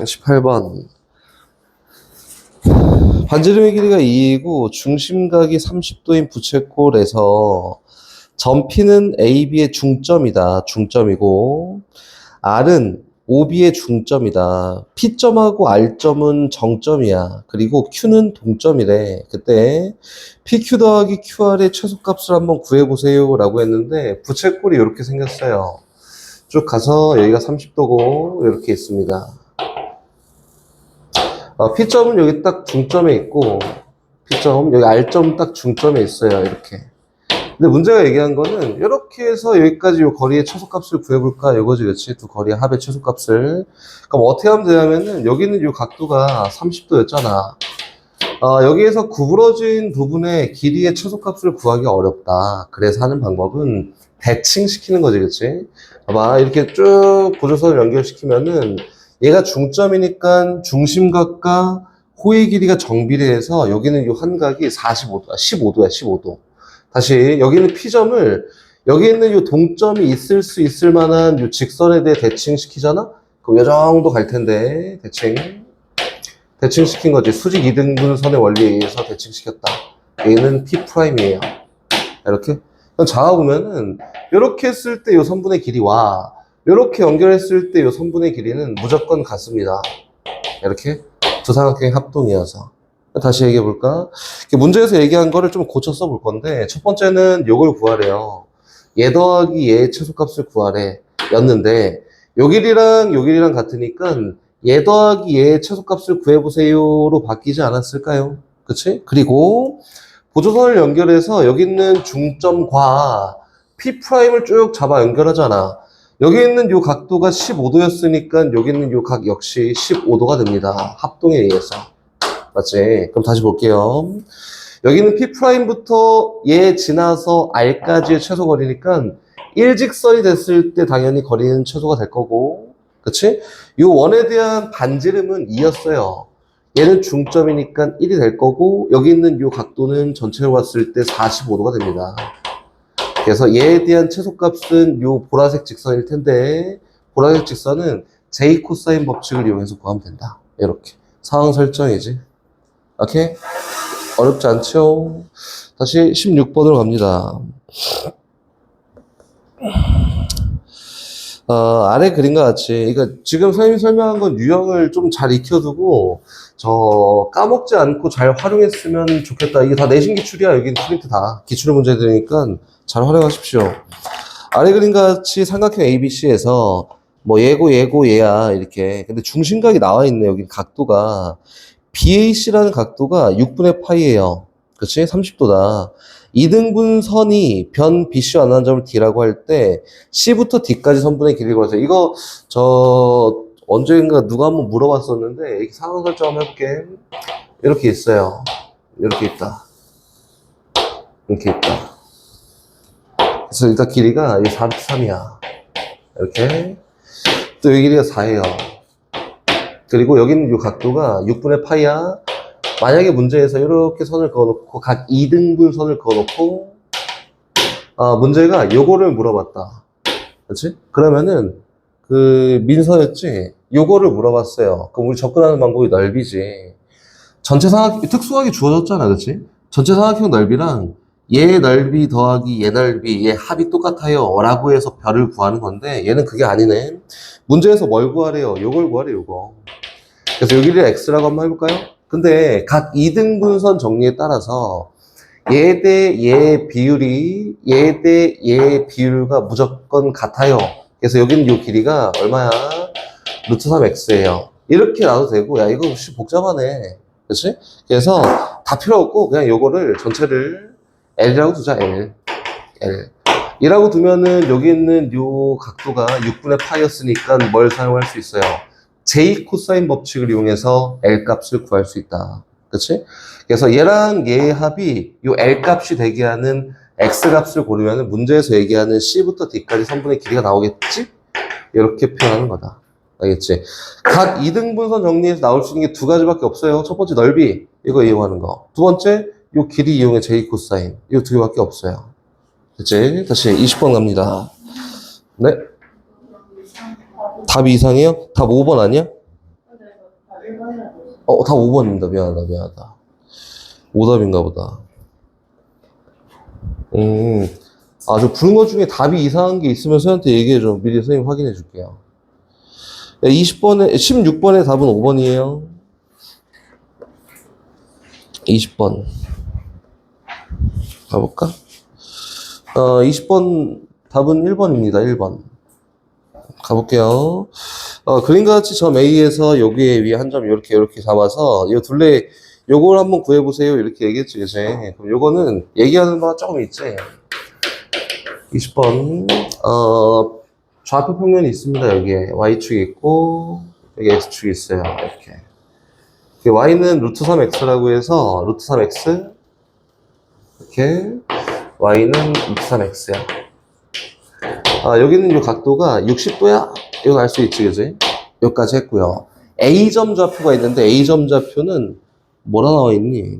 18번. 반지름의 길이가 2이고 중심각이 30도인 부채꼴에서 점 P는 AB의 중점이다. 중점이고 R은 OB의 중점이다. P점하고 R점은 정점이야. 그리고 Q는 동점이래. 그때 PQ 더하기 QR의 최소값을 한번 구해보세요 라고 했는데 부채꼴이 이렇게 생겼어요. 쭉 가서 여기가 30도고 이렇게 있습니다. P점은 여기 딱 중점에 있고 P점, 여기 R점 딱 중점에 있어요. 이렇게. 근데 문제가 얘기한 거는 이렇게 해서 여기까지 요 거리의 최소값을 구해볼까 이거지, 그렇지? 두 거리의 합의 최소값을. 그럼 어떻게 하면 되냐면은 여기는 요 각도가 30도였잖아. 여기에서 구부러진 부분의 길이의 최소값을 구하기 어렵다. 그래서 하는 방법은 대칭시키는 거지, 그렇지? 봐봐, 이렇게 쭉 보조선을 연결시키면은 얘가 중점이니까 중심각과 호의 길이가 정비례해서 여기는 요 한각이 45도야, 15도야, 15도. 다시 여기는 P점을 여기 있는 요 동점이 있을 수 있을 만한 요 직선에 대해 대칭시키잖아? 그럼 요 정도 갈 텐데 대칭시킨 거지. 수직 이등분선의 원리에 의해서 대칭시켰다. 얘는 P'이에요. 이렇게. 그럼 잡아보면은 이렇게 했을 때 요 선분의 길이와 이렇게 연결했을 때 요 선분의 길이는 무조건 같습니다. 이렇게 두 삼각형의 합동이어서. 다시 얘기해 볼까? 문제에서 얘기한 거를 좀 고쳐 써볼 건데, 첫 번째는 요걸 구하래요. 얘 더하기 얘의 최소값을 구하래. 였는데, 요 길이랑 같으니까 얘 더하기 얘의 최소값을 구해보세요로 바뀌지 않았을까요? 그치? 그리고 보조선을 연결해서 여기 있는 중점과 P'을 쭉 잡아 연결하잖아. 여기 있는 요 각도가 15도였으니까 여기 있는 요 각 역시 15도가 됩니다. 합동에 의해서. 맞지? 그럼 다시 볼게요. 여기는 P'부터 얘 지나서 R까지의 최소 거리니까 일직선이 됐을 때 당연히 거리는 최소가 될 거고, 그치? 이 원에 대한 반지름은 2였어요. 얘는 중점이니까 1이 될 거고, 여기 있는 이 각도는 전체로 봤을 때 45도가 됩니다. 그래서 얘에 대한 최소값은 이 보라색 직선일 텐데, 보라색 직선은 J 코사인 법칙을 이용해서 구하면 된다. 이렇게. 상황 설정이지. 오케이? 어렵지 않죠? 다시 16번으로 갑니다. 아래 그림과 같이, 그러니까 지금 선생님이 설명한 건 유형을 좀 잘 익혀두고, 까먹지 않고 잘 활용했으면 좋겠다. 이게 다 내신 기출이야. 여기는 프린트 다. 기출의 문제들이니까 잘 활용하십시오. 아래 그림과 같이 삼각형 ABC에서, 얘고, 얘야. 이렇게. 근데 중심각이 나와 있네. 여기 각도가. BAC라는 각도가 6분의 파이예요. 그치? 30도다. 이등분선이 변 BC와 만나는 점을 D라고 할 때 C부터 D까지 선분의 길이를 구하세요. 이거 언젠가 누가 한번 물어봤었는데 이렇게 상황 설정 한번 해볼게. 이렇게 있어요. 이렇게 있다. 이렇게 있다. 그래서 일단 길이가 4-3이야. 이렇게. 또 여기 길이가 4예요. 그리고 여기는 이 각도가 6분의 파이야. 만약에 문제에서 이렇게 선을 그어놓고 각 2등분 선을 그어놓고 문제가 요거를 물어봤다. 그렇지? 그러면은 민서였지? 요거를 물어봤어요. 그럼 우리 접근하는 방법이 넓이지. 전체 삼각형 특수하게 주어졌잖아. 그렇지? 전체 삼각형 넓이랑 얘 넓이 더하기 얘 넓이 얘 합이 똑같아요 라고 해서 별을 구하는 건데 얘는 그게 아니네. 문제에서 뭘 구하래요? 요걸 구하래. 요거. 그래서 여기를 X라고 한번 해볼까요? 근데 각 2등분선 정리에 따라서 얘 대 얘 비율이 얘 대 얘 비율과 무조건 같아요. 그래서 여기는 이 길이가 얼마야? 루트 3X예요. 이렇게 놔도 되고, 야, 이거 혹시 복잡하네. 그치? 그래서 다 필요 없고, 그냥 요거를 전체를 L이라고 두자, L. 이라고 두면은 여기 있는 요 각도가 6분의 파이였으니까 뭘 사용할 수 있어요? J 코사인 법칙을 이용해서 L 값을 구할 수 있다. 그치? 그래서 얘랑 얘의 합이 요 L 값이 되게 하는 X 값을 고르면 문제에서 얘기하는 C부터 D까지 선분의 길이가 나오겠지? 이렇게 표현하는 거다. 알겠지? 각 2등분선 정리해서 나올 수 있는 게 두 가지밖에 없어요. 첫 번째 넓이, 이거 이용하는 거. 두 번째, 요 길이 이용해 J 코사인. 이거 두 개밖에 없어요. 그치? 다시 20번 갑니다. 네? 답이 이상해요? 답 5번 아니야? 다 5번입니다. 미안하다. 오답인가 보다. 저 부른 것 중에 답이 이상한 게 있으면 선생님한테 얘기해줘. 미리 선생님 확인해 줄게요. 16번의 답은 5번이에요. 20번. 가볼까? 20번 답은 1번입니다. 1번. 가볼게요. 그림과 같이 점 A에서 여기에 위에 한 점 이렇게 잡아서 이 둘레 요걸 한번 구해보세요. 이렇게 얘기했지, 그치? 그럼 요거는 얘기하는 바가 조금 있지? 20번. 좌표 평면이 있습니다. 여기에 Y축이 있고 여기 X축이 있어요. 이렇게. Y는 루트 3X라고 해서 루트 3X 이렇게 Y는 루트 3X야. 여기는 이 각도가 60도야? 이거 알 수 있지, 그지? 여기까지 했고요. A점 좌표가 있는데 A점 좌표는 뭐라 나와 있니?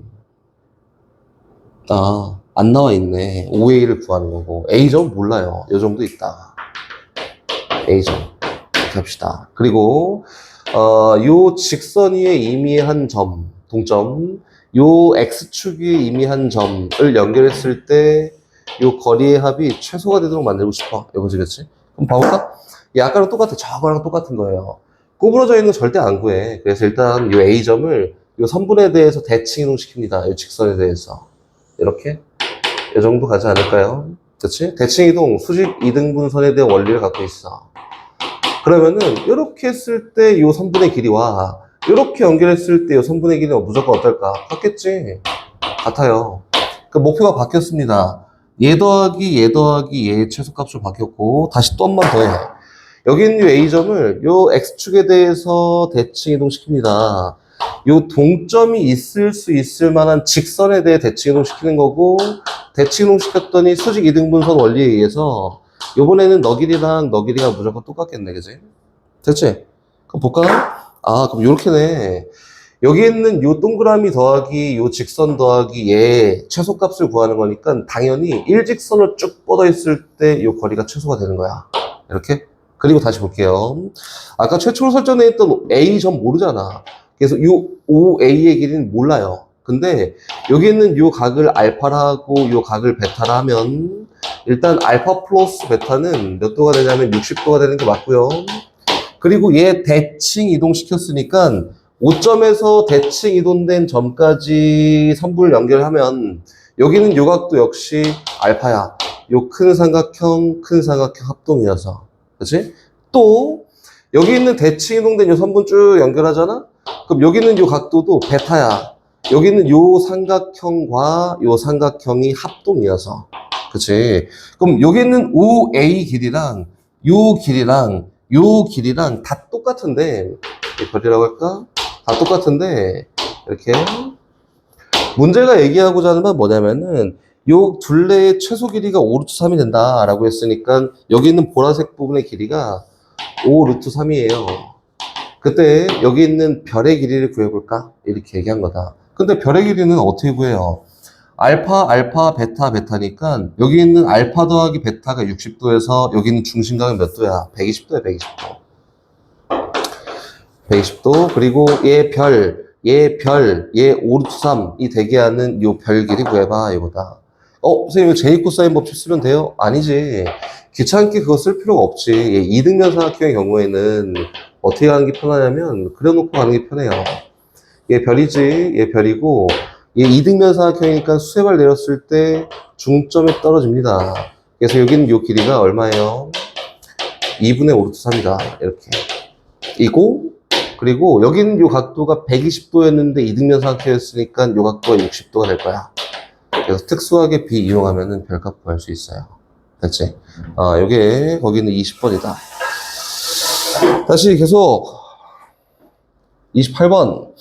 안 나와 있네. OA를 구하는 거고. A점 몰라요. 요 정도 있다. A점. 이렇게 합시다. 그리고, 요 직선 위에 임의한 점, 동점, 요 X축 위에 임의한 점을 연결했을 때, 요 거리의 합이 최소가 되도록 만들고 싶어. 이거지, 그치? 그럼 봐볼까? 아까랑 똑같아. 저거랑 똑같은 거예요. 구부러져 있는 거 절대 안 구해. 그래서 일단 요 A점을 요 선분에 대해서 대칭 이동시킵니다. 요 직선에 대해서. 이렇게. 이 정도 가지 않을까요? 그치? 대칭 이동, 수직 이등분선에 대한 원리를 갖고 있어. 그러면은, 이렇게 했을 때 요 선분의 길이와, 이렇게 연결했을 때 요 선분의 길이는 무조건 어떨까? 같겠지? 같아요. 그 목표가 바뀌었습니다. 얘 더하기 얘의 최소값으로 바뀌었고, 다시 또 한 번 더 해. 여기 있는 요 A점을 요 X축에 대해서 대칭 이동시킵니다. 요 동점이 있을 수 있을 만한 직선에 대해 대칭 이동시키는 거고, 대칭 이동시켰더니 수직 이등분선 원리에 의해서 요번에는 너 길이랑 너 길이가 무조건 똑같겠네, 그지? 됐지? 그럼 볼까? 그럼 요렇게네. 여기 있는 요 동그라미 더하기 요 직선 더하기 얘 최소값을 구하는 거니까 당연히 일직선을 쭉 뻗어 있을 때 요 거리가 최소가 되는 거야. 이렇게. 그리고 다시 볼게요. 아까 최초로 설정되어 있던 A점 모르잖아. 그래서 요 OA의 길이는 몰라요. 근데 여기 있는 요 각을 알파라 하고 요 각을 베타라 하면 일단 알파 플러스 베타는 몇 도가 되냐면 60도가 되는 게 맞고요. 그리고 얘 대칭 이동시켰으니까 5점에서 대칭 이동된 점까지 선분을 연결하면 여기는 요 각도 역시 알파야. 요 큰 삼각형 합동이어서. 그치? 또 여기 있는 대칭 이동된 요 선분 쭉 연결하잖아? 그럼 여기 있는 요 각도도 베타야. 여기 있는 요 삼각형과 요 삼각형이 합동이어서. 그치? 그럼 여기 있는 OA 길이랑 요 길이랑 다 똑같은데, 별이라고 할까? 다 똑같은데, 이렇게. 문제가 얘기하고자 하는 건 뭐냐면은, 요 둘레의 최소 길이가 5루트 3이 된다라고 했으니까, 여기 있는 보라색 부분의 길이가 5루트 3이에요. 그때 여기 있는 별의 길이를 구해볼까? 이렇게 얘기한 거다. 근데 별의 길이는 어떻게 구해요? 알파, 베타니까 여기 있는 알파 더하기 베타가 60도에서 여기 있는 중심각은 몇 도야? 120도야, 120도. 120도. 그리고 얘 5루트 3이 되게 하는 요 별 길이 구해봐, 이거다. 선생님, 제이코사인 법칙 쓰면 돼요? 아니지. 귀찮게 그거 쓸 필요가 없지. 얘 이등변 삼각형의 경우에는 어떻게 하는 게 편하냐면, 그려놓고 가는 게 편해요. 얘 별이지, 얘 별이고, 얘 이등변 삼각형이니까 수세발 내렸을 때 중점에 떨어집니다. 그래서 여기는 요 길이가 얼마예요? 2분의 5루트 3이다. 이렇게. 그리고 여기는 요 각도가 120도였는데 이등변 삼각형이었으니까 요 각도가 60도가 될 거야. 그래서 특수하게 B 이용하면은 별값 구할 수 있어요. 됐지? 요게, 거기는 20번이다. 다시 계속. 28번.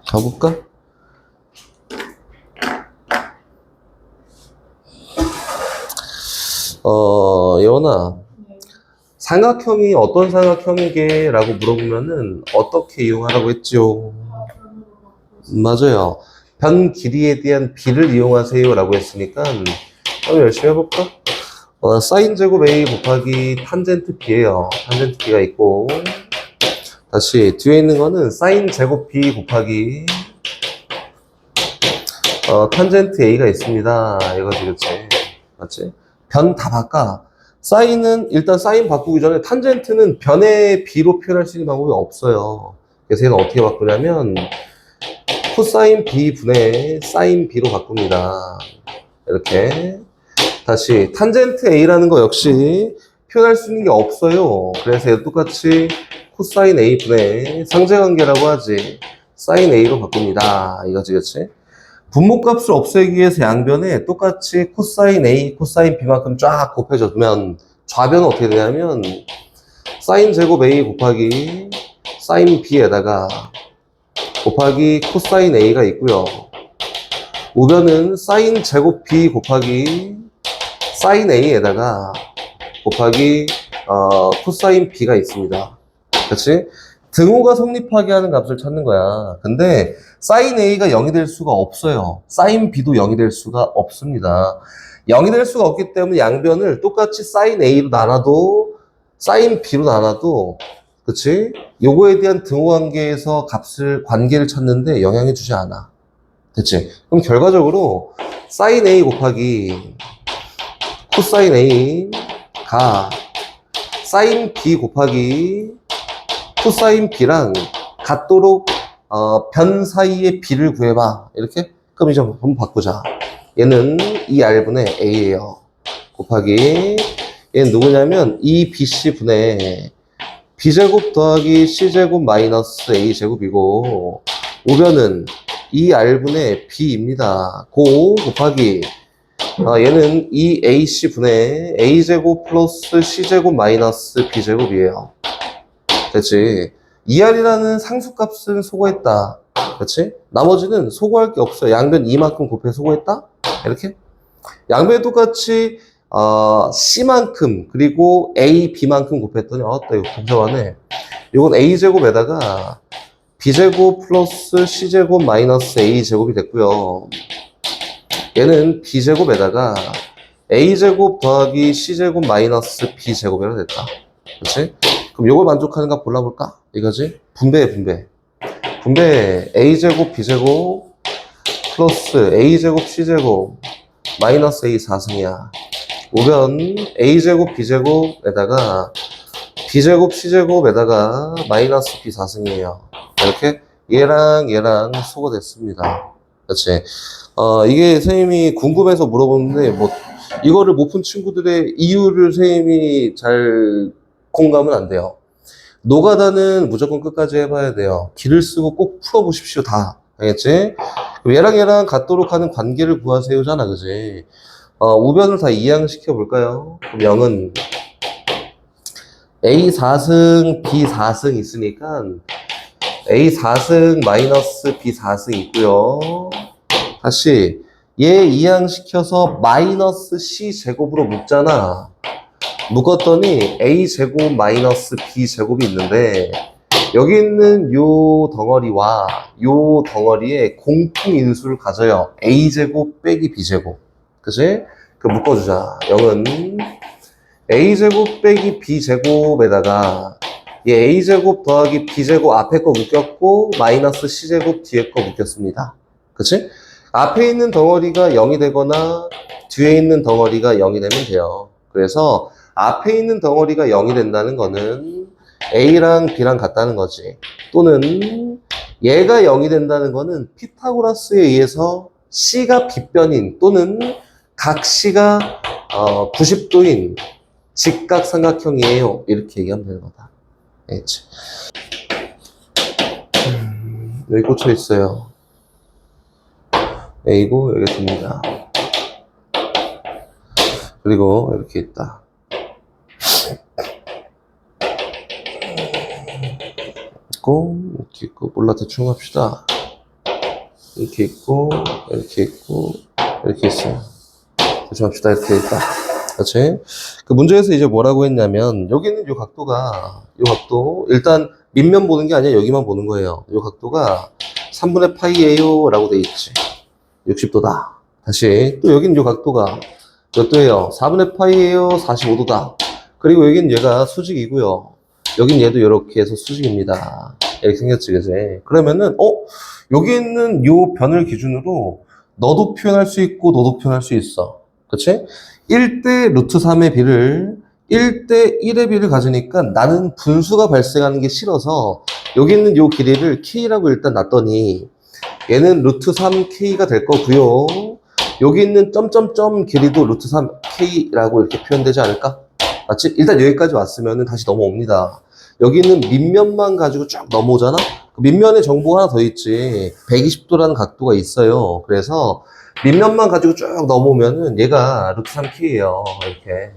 가볼까? 예원아. 삼각형이 어떤 삼각형이게? 라고 물어보면은 어떻게 이용하라고 했죠? 맞아요. 변 길이에 대한 b를 이용하세요 라고 했으니까 한번 열심히 해볼까? 사인 제곱 a 곱하기 탄젠트 b예요. 탄젠트 b가 있고, 다시 뒤에 있는 거는 사인 제곱 b 곱하기 탄젠트 a가 있습니다. 이거지, 그치? 맞지? 변 다 바꿔. 사인은 일단 사인 바꾸기 전에 탄젠트는 변의 b로 표현할 수 있는 방법이 없어요. 그래서 얘는 어떻게 바꾸냐면 코사인 b 분의 사인 b로 바꿉니다. 이렇게. 다시 탄젠트 a라는 거 역시 표현할 수 있는 게 없어요. 그래서 얘도 똑같이 코사인 a 분의 상대관계라고 하지. 사인 a로 바꿉니다. 이거지, 그치? 분모값을 없애기 위해서 양변에 똑같이 코사인 a, 코사인 b만큼 쫙 곱해주면 좌변은 어떻게 되냐면 사인 제곱 a 곱하기 사인 b에다가 곱하기 코사인 a가 있고요. 우변은 사인 제곱 b 곱하기 사인 a에다가 곱하기 코사인 b가 있습니다. 그렇지? 등호가 성립하게 하는 값을 찾는 거야. 근데 사인 a가 0이 될 수가 없어요. 사인 b도 0이 될 수가 없습니다. 0이 될 수가 없기 때문에 양변을 똑같이 사인 a로 나눠도 사인 b로 나눠도, 그치? 요거에 대한 등호 관계에서 관계를 찾는데 영향을 주지 않아. 됐지? 그럼 결과적으로 사인 a 곱하기 코사인 a가 사인 b 곱하기 코사인 b랑 같도록 변 사이의 b를 구해봐. 이렇게? 그럼 이제 한번 바꾸자. 얘는 2r분의 a예요. 곱하기 얘는 누구냐면 2bc분의 b제곱 더하기 c제곱 마이너스 a제곱이고, 우변은 2r분의 b입니다. 곱하기 얘는 2ac분의 a제곱 플러스 c제곱 마이너스 b제곱이에요. 됐지? 2r이라는 상수값은 소거했다. 그렇지? 나머지는 소거할 게 없어요. 양변 2만큼 곱해 소거했다? 이렇게? 양변 똑같이 c만큼 그리고 a, b만큼 곱했더니 나 이거 복잡하네. 이건 a제곱에다가 b제곱 플러스 c제곱 마이너스 a제곱이 됐고요. 얘는 b제곱에다가 a제곱 더하기 c제곱 마이너스 b제곱이라 됐다. 그렇지? 그럼 요걸 만족하는 값 골라볼까? 이거지? 분배. a제곱 b제곱 플러스 a제곱 c제곱 마이너스 a 4승이야. 우변 a제곱 b제곱에다가 b제곱 c제곱에다가 마이너스 b 4승이에요. 이렇게 얘랑 소거됐습니다. 그렇지? 이게 선생님이 궁금해서 물어보는데 이거를 못 푼 친구들의 이유를 선생님이 잘 공감은 안 돼요. 노가다는 무조건 끝까지 해봐야 돼요. 기를 쓰고 꼭 풀어보십시오. 다. 알겠지? 그럼 얘랑 같도록 하는 관계를 구하세요잖아. 그지? 우변을 다 이항시켜 볼까요? 그럼 0은 A 4승, B 4승 있으니까 A 4승 마이너스 B 4승 있고요. 다시 얘 이항시켜서 마이너스 C 제곱으로 묶잖아. 묶었더니 A 제곱 마이너스 B 제곱이 있는데, 여기 있는 요 덩어리와 요 덩어리에 공통 인수를 가져요. A 제곱 빼기 B 제곱. 그치? 그 묶어주자. 0은 A 제곱 빼기 B 제곱에다가 얘 A 제곱 더하기 B 제곱 앞에 거 묶였고 마이너스 C 제곱 뒤에 거 묶였습니다. 그치? 앞에 있는 덩어리가 0이 되거나 뒤에 있는 덩어리가 0이 되면 돼요. 그래서 앞에 있는 덩어리가 0이 된다는 거는 A랑 B랑 같다는 거지. 또는 얘가 0이 된다는 거는 피타고라스에 의해서 C가 빗변인 또는 각 C가 90도인 직각삼각형이에요. 이렇게 얘기하면 되는 거다. 알겠지? 여기 꽂혀 있어요. A고 여기 듭니다. 그리고 이렇게 있다. 이렇게 있고, 몰라, 대충 합시다. 이렇게 있고, 이렇게 있고, 이렇게 있어요. 대충 합시다. 이렇게 있다. 그렇지? 그 문제에서 이제 뭐라고 했냐면, 여기는 요 각도가, 요 각도, 일단 밑면 보는 게 아니라 여기만 보는 거예요. 요 각도가 3분의 파이예요 라고 돼 있지. 60도다. 다시 또 여긴 요 각도가 몇 도예요? 4분의 파이예요. 45도다. 그리고 여긴 얘가 수직이고요. 여긴 얘도 이렇게 해서 수직입니다. 이렇게 생겼지, 그지? 그러면은 여기 있는 요 변을 기준으로 너도 표현할 수 있고 너도 표현할 수 있어. 그치? 1대 루트 3의 비를 1대 1의 비를 가지니까 나는 분수가 발생하는 게 싫어서 여기 있는 요 길이를 K라고 일단 놨더니 얘는 루트 3K가 될 거고요. 여기 있는 점점점 길이도 루트 3K라고 이렇게 표현되지 않을까? 맞지? 일단 여기까지 왔으면 다시 넘어옵니다. 여기 있는 밑면만 가지고 쭉 넘어오잖아? 그 밑면에 정보가 하나 더 있지. 120도라는 각도가 있어요. 그래서 밑면만 가지고 쭉 넘어오면은 얘가 루트 3K예요. 이렇게.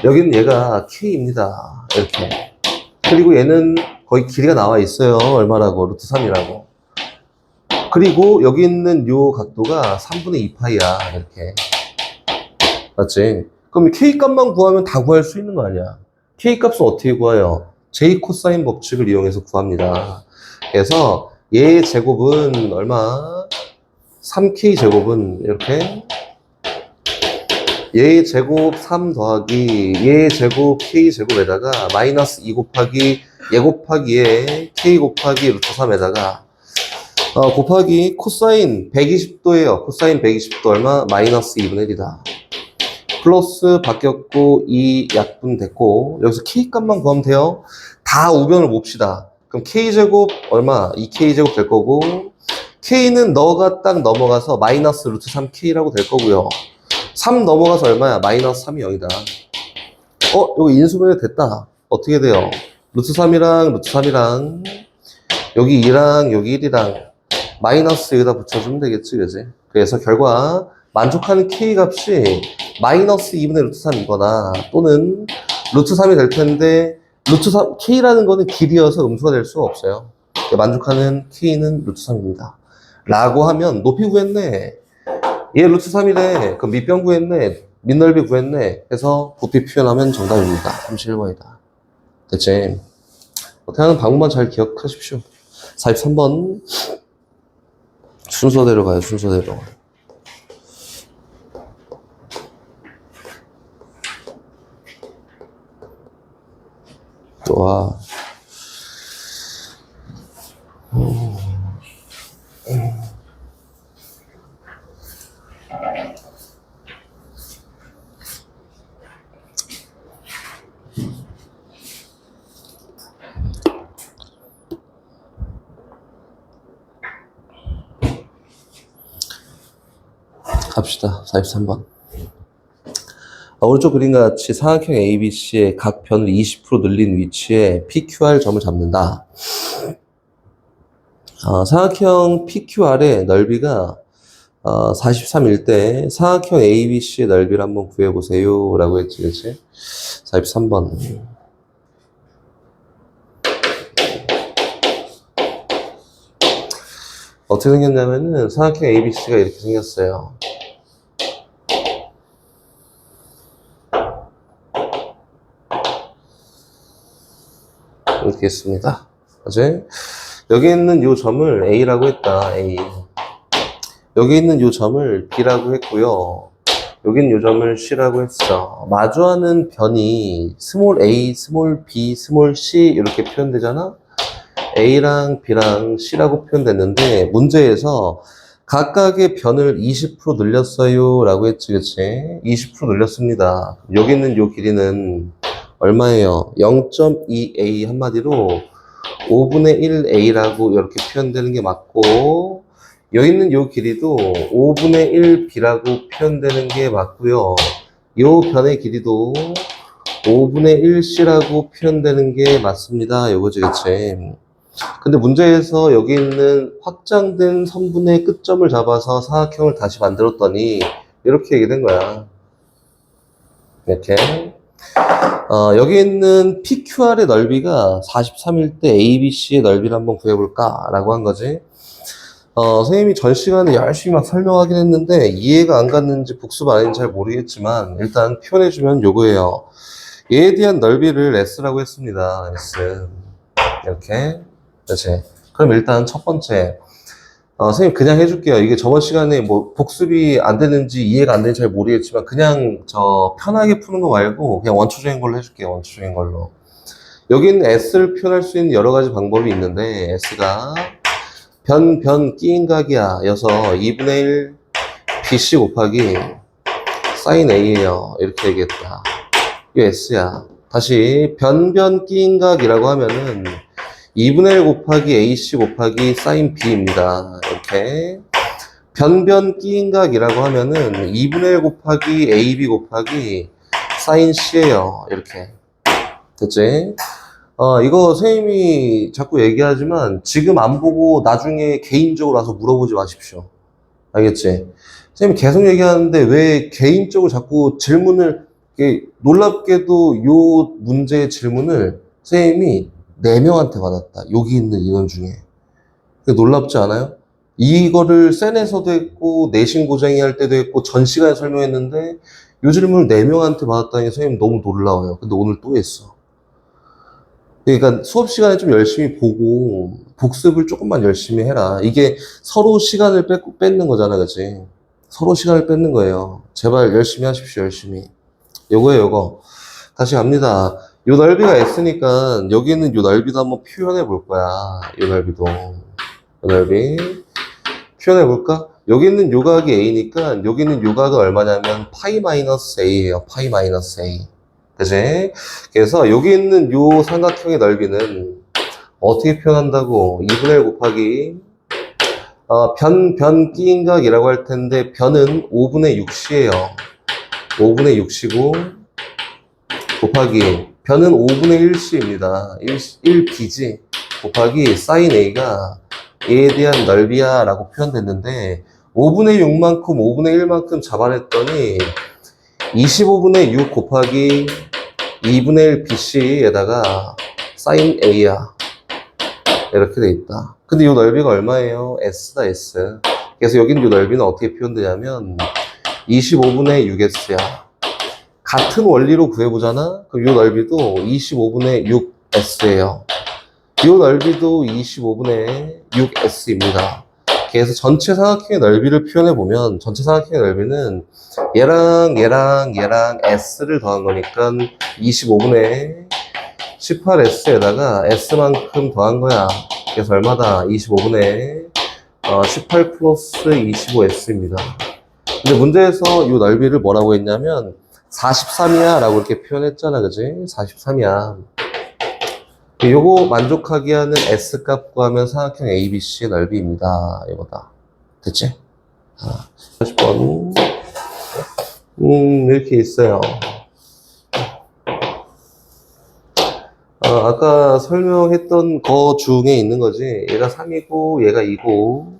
여기는 얘가 K입니다. 이렇게. 그리고 얘는 거의 길이가 나와 있어요. 얼마라고? 루트 3이라고. 그리고 여기 있는 요 각도가 3분의 2파이야. 이렇게. 맞지? 그럼 K 값만 구하면 다 구할 수 있는 거 아니야? K 값은 어떻게 구해요? J 코사인 법칙을 이용해서 구합니다. 그래서 얘의 제곱은 얼마? 3K 제곱은 이렇게 얘의 제곱 3 더하기 얘의 제곱 K 제곱에다가 마이너스 2 곱하기 얘 곱하기 얘 K 곱하기 루트 3에다가 곱하기 코사인 120도예요. 코사인 120도 얼마? 마이너스 2분의 1이다. 플러스 바뀌었고 2 약분 됐고 여기서 K 값만 구하면 돼요. 다 우변을 봅시다. 그럼 K제곱 얼마? 2K제곱 될 거고 K는 너가 딱 넘어가서 마이너스 루트 3K라고 될 거고요. 3 넘어가서 얼마야? 마이너스 3이 0이다. 여기 인수분해 됐다. 어떻게 돼요? 루트 3이랑 루트 3이랑 여기 2랑 여기 1이랑 마이너스 여기다 붙여주면 되겠지, 그지? 그래서 결과 만족하는 K 값이 마이너스 2분의 루트 3이거나 또는 루트 3이 될 텐데 루트 3, K라는 거는 길이어서 음수가 될 수가 없어요. 만족하는 K는 루트 3입니다. 라고 하면 높이 구했네. 얘 루트 3이래. 그럼 밑변 구했네. 밑넓이 구했네. 해서 부피 표현하면 정답입니다. 31번이다. 됐지? 태양은 방법만 잘 기억하십시오. 43번. 순서대로 가요, 순서대로. 와. 갑시다. 43번. 오른쪽 그림과 같이 삼각형 ABC의 각 변을 20% 늘린 위치에 PQR 점을 잡는다. 삼각형 PQR의 넓이가 43일 때 삼각형 ABC의 넓이를 한번 구해보세요. 라고 했지, 그치? 43번. 어떻게 생겼냐면은 삼각형 ABC가 이렇게 생겼어요. 이렇게 있습니다. 그치? 여기 있는 이 점을 A라고 했다. A. 여기 있는 이 점을 B라고 했고요. 여기 있는 이 점을 C라고 했어. 마주하는 변이 스몰 a, 스몰 b, 스몰 c 이렇게 표현되잖아. A랑 B랑 C라고 표현됐는데 문제에서 각각의 변을 20% 늘렸어요 라고 했지, 그치? 20% 늘렸습니다. 여기 있는 이 길이는 얼마예요? 0.2a 한마디로 5분의 1a라고 이렇게 표현되는 게 맞고 여기 있는 이 길이도 5분의 1b라고 표현되는 게 맞고요. 이 변의 길이도 5분의 1c라고 표현되는 게 맞습니다. 요거지, 그치? 근데 문제에서 여기 있는 확장된 선분의 끝점을 잡아서 사각형을 다시 만들었더니 이렇게 얘기된 거야. 이렇게. 여기 있는 PQR의 넓이가 43일 때 ABC의 넓이를 한번 구해볼까? 라고 한 거지. 선생님이 전 시간에 열심히 막 설명하긴 했는데 이해가 안 갔는지 복습 아닌지 잘 모르겠지만 일단 표현해주면 요거예요. 얘에 대한 넓이를 S라고 했습니다. S. 이렇게. 그렇지. 그럼 일단 첫 번째. 선생님 그냥 해줄게요. 이게 저번 시간에 뭐 복습이 안 되는지 이해가 안 되는지 잘 모르겠지만 그냥 저 편하게 푸는 거 말고 그냥 원초적인 걸로 해줄게요. 원초적인 걸로. 여기는 S를 표현할 수 있는 여러 가지 방법이 있는데 S가 변 끼인각이야 여서 2분의 1 BC 곱하기 sin A예요. 이렇게 얘기했다. 이게 S야. 다시 변 끼인각이라고 하면은 2분의 1 곱하기 AC 곱하기 sin B입니다. 이렇게. 변 끼인각이라고 하면은 2분의 1 곱하기 AB 곱하기 sin C예요. 이렇게. 됐지? 이거 선생님이 자꾸 얘기하지만 지금 안 보고 나중에 개인적으로 와서 물어보지 마십시오. 알겠지? 선생님 계속 얘기하는데 왜 개인적으로 자꾸 질문을, 놀랍게도 요 문제의 질문을 선생님이 4명한테 받았다. 여기 있는 인원 중에. 놀랍지 않아요? 이거를 센에서도 했고, 내신 고쟁이 할 때도 했고, 전 시간에 설명했는데, 요 질문을 4명한테 받았다니 선생님 너무 놀라워요. 근데 오늘 또 했어. 그러니까 수업 시간에 좀 열심히 보고, 복습을 조금만 열심히 해라. 이게 서로 시간을 뺏는 거잖아, 그치? 서로 시간을 뺏는 거예요. 제발 열심히 하십시오, 열심히. 요거예요, 요거. 다시 갑니다. 요 넓이가 S니까 여기는 요 넓이도 한번 표현해 볼 거야. 요 넓이도. 요 넓이. 표현해 볼까? 여기 있는 요각이 A니까 여기 있는 요각은 얼마냐면 파이 마이너스 A예요. 파이 마이너스 A. 그치? 그래서 여기 있는 요 삼각형의 넓이는 어떻게 표현한다고? 2분의 1 곱하기 변 끼인각이라고 할 텐데 변은 5분의 6이에요. 5분의 6이고 곱하기 변은 5분의 1c입니다. 1b지 곱하기 sin a가 a에 대한 넓이야 라고 표현됐는데 5분의 6만큼 5분의 1만큼 잡아냈더니 25분의 6 곱하기 2분의 1 bc에다가 sin a야 이렇게 돼 있다. 근데 이 넓이가 얼마예요? s다 s. 그래서 여기는 이 넓이는 어떻게 표현되냐면 25분의 6s야. 같은 원리로 구해보잖아? 그럼 이 넓이도 25분의 6s예요. 이 넓이도 25분의 6s입니다. 그래서 전체 삼각형의 넓이를 표현해보면 전체 삼각형의 넓이는 얘랑 s를 더한 거니까 25분의 18s에다가 s만큼 더한 거야. 그래서 얼마다? 25분의 18 플러스 25s입니다. 근데 문제에서 이 넓이를 뭐라고 했냐면 43이야 라고 이렇게 표현했잖아, 그지? 43이야. 요거 만족하게 하는 S값 구하면 삼각형 ABC의 넓이입니다. 이거다. 됐지? 40번. 이렇게 있어요. 아까 설명했던 거 중에 있는 거지. 얘가 3이고, 얘가 2고,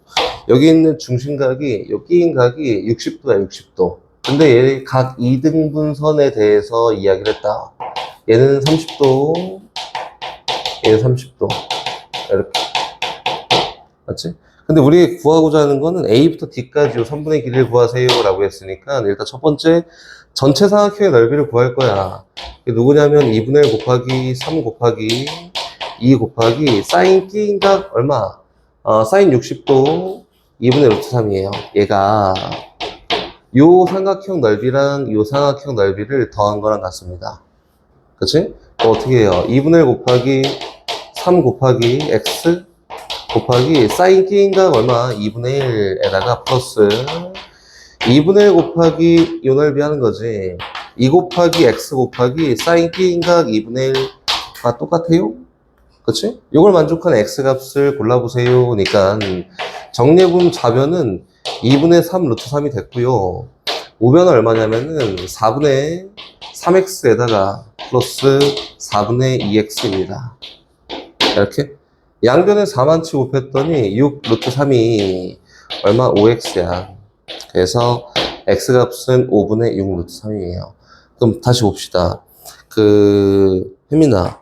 여기 있는 중심각이, 여기 인 각이 60도야, 60도. 근데 얘 각 2등분선에 대해서 이야기를 했다. 얘는 30도, 얘는 30도. 이렇게. 맞지? 근데 우리 구하고자 하는 거는 A부터 D까지 요 3분의 길이를 구하세요 라고 했으니까 일단 첫 번째 전체 삼각형의 넓이를 구할 거야. 이게 누구냐면 2분의 1 곱하기 3 곱하기 2 곱하기 사인 끼인각 얼마? 사인 60도 2분의 루트 3이에요. 얘가 요 삼각형 넓이랑 요 삼각형 넓이를 더한 거랑 같습니다. 그치? 어떻게 해요? 2분의 1 곱하기 3 곱하기 x 곱하기 사인 끼인각 얼마? 2분의 1에다가 플러스 2분의 1 곱하기 요 넓이 하는 거지. 2 곱하기 x 곱하기 사인 끼인각 2분의 1가 똑같아요? 그치? 이걸 만족한 x 값을 골라보세요. 그러니까 정리해보면 좌변은 2분의 3 루트 3이 됐고요. 우변은 얼마냐면은 4분의 3x에다가 플러스 4분의 2x입니다. 이렇게 양변에 4만치 곱했더니 6 루트 3이 얼마? 5x야. 그래서 x값은 5분의 6 루트 3이에요. 그럼 다시 봅시다. 혜민아,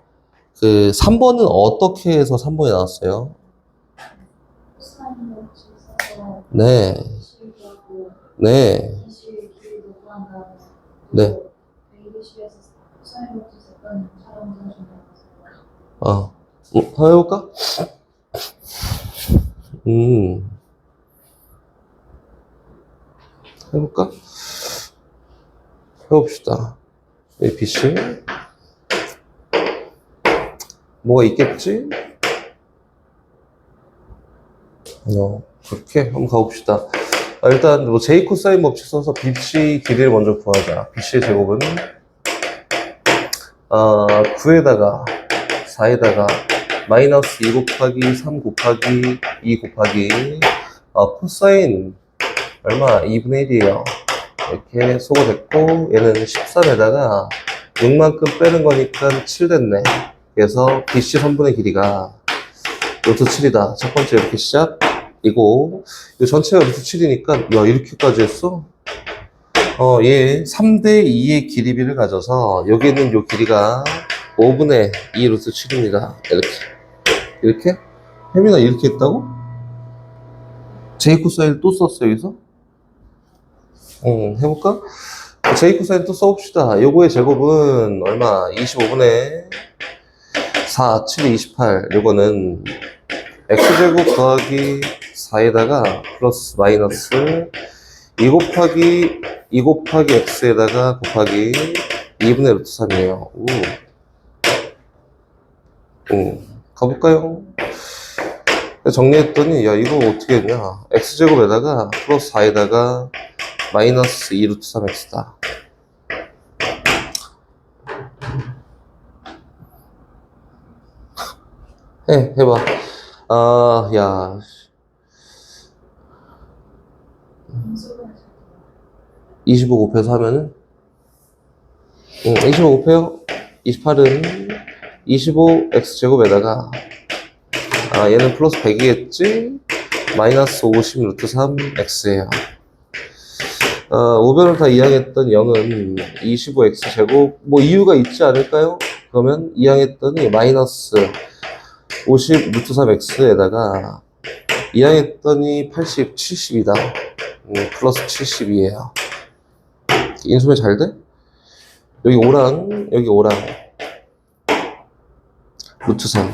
3번은 어떻게 해서 3번이 나왔어요? 네. 네. 네. 한번 해볼까? 해볼까? 해봅시다. 이 BC. 뭐가 있겠지? 그렇게 한번 가봅시다. 일단 뭐 J 코사인 법칙 써서 BC 길이를 먼저 구하자. BC의 제곱은 9에다가 4에다가 마이너스 2 곱하기 3 곱하기 2 곱하기 코사인 얼마? 2분의 1이에요. 이렇게 소거 됐고, 얘는 13에다가 6만큼 빼는 거니까 7 됐네. 그래서 BC 선분의 길이가 루트 7이다. 첫 번째 이렇게 시작이고, 이 전체가 루트 7이니까, 야, 이렇게까지 했어? 얘 3대 2의 길이비를 가져서, 여기 있는 요 길이가 5분의 2 루트 7입니다. 이렇게. 이렇게? 혜민아, 이렇게 했다고? J 코사인 또 썼어, 여기서? 해볼까? J 코사인 또 써봅시다. 요거의 제곱은 얼마? 25분의 4, 7, 28. 요거는 x제곱 더하기 4에다가 플러스 마이너스 2 곱하기 x에다가 곱하기 2분의 루트 3이에요. 가볼까요? 정리했더니, 야, 이거 어떻게 했냐? x제곱에다가 플러스 4에다가 마이너스 2 루트 3x다. 해봐. 야. 25 곱해서 하면은? 25 곱해요? 28은 25x제곱에다가, 얘는 플러스 100이겠지? 마이너스 50 루트 3x예요. 우변을 다 이항했던 0은 25x제곱, 뭐 이유가 있지 않을까요? 그러면 이항했더니 마이너스 50 루트 3x에다가 이항했더니 80, 70이다. 플러스 70이에요. 인수분 잘 돼? 여기 5랑 여기 5랑 루트 3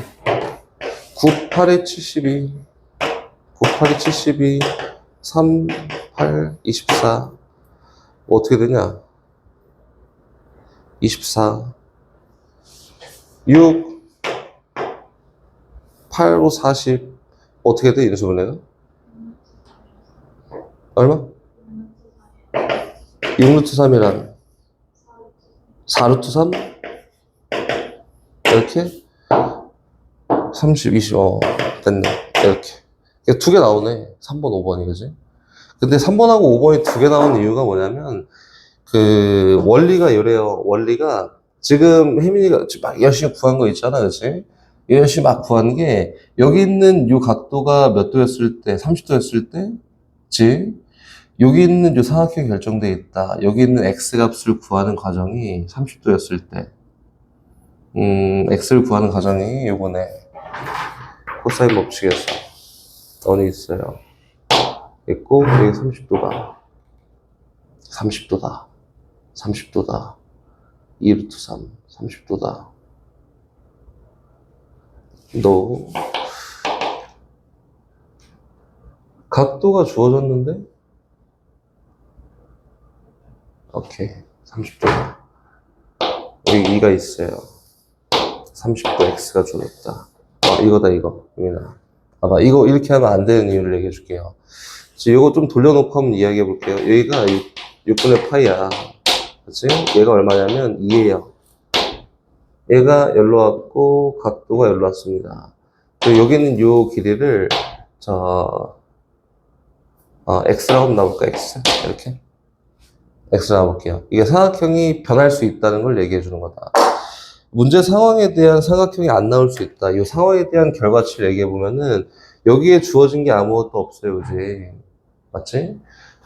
9, 8에 72 9, 8에 72 3, 8, 24 어떻게 되냐? 24 6 8, 5, 40 어떻게 돼? 인수분해가? 얼마? 6루트 3이랑 4루트 3? 이렇게? 30, 20, 됐네. 이렇게. 두 개 나오네. 3번, 5번이, 그지? 근데 3번하고 5번이 두 개 나오는 이유가 뭐냐면, 원리가 이래요. 원리가, 지금 혜민이가 막 열심히 구한 거 있잖아, 그지? 열심히 막 구한 게, 여기 있는 요 각도가 몇 도였을 때, 30도였을 때, 그치? 여기 있는 요 삼각형이 결정되어 있다. 여기 있는 x값을 구하는 과정이 30도였을 때, x를 구하는 과정이 요거네. 코사인 법칙에서 어디 있어요? 있고, 여기 30도다. 30도다. 30도다. 2루트 3. 30도다. 너, 각도가 주어졌는데? 오케이. 30도다. 여기 2가 있어요. 30도 x가 주어졌다. 이거다, 이거. 유민아. 봐봐. 이거 이렇게 하면 안 되는 이유를 얘기해 줄게요. 지금 이거 좀 돌려놓고 한번 이야기해 볼게요. 여기가 6분의 파이야. 그치? 얘가 얼마냐면 2예요. 얘가 여기로 왔고, 각도가 여기로 왔습니다. 그리고 여기는 요 길이를, x라고 한번 나볼까, x? 이렇게? x라고 나볼게요. 이게 삼각형이 변할 수 있다는 걸 얘기해 주는 거다. 문제 상황에 대한 삼각형이 안 나올 수 있다. 이 상황에 대한 결과치를 얘기해 보면은 여기에 주어진 게 아무것도 없어요, 그지? 맞지?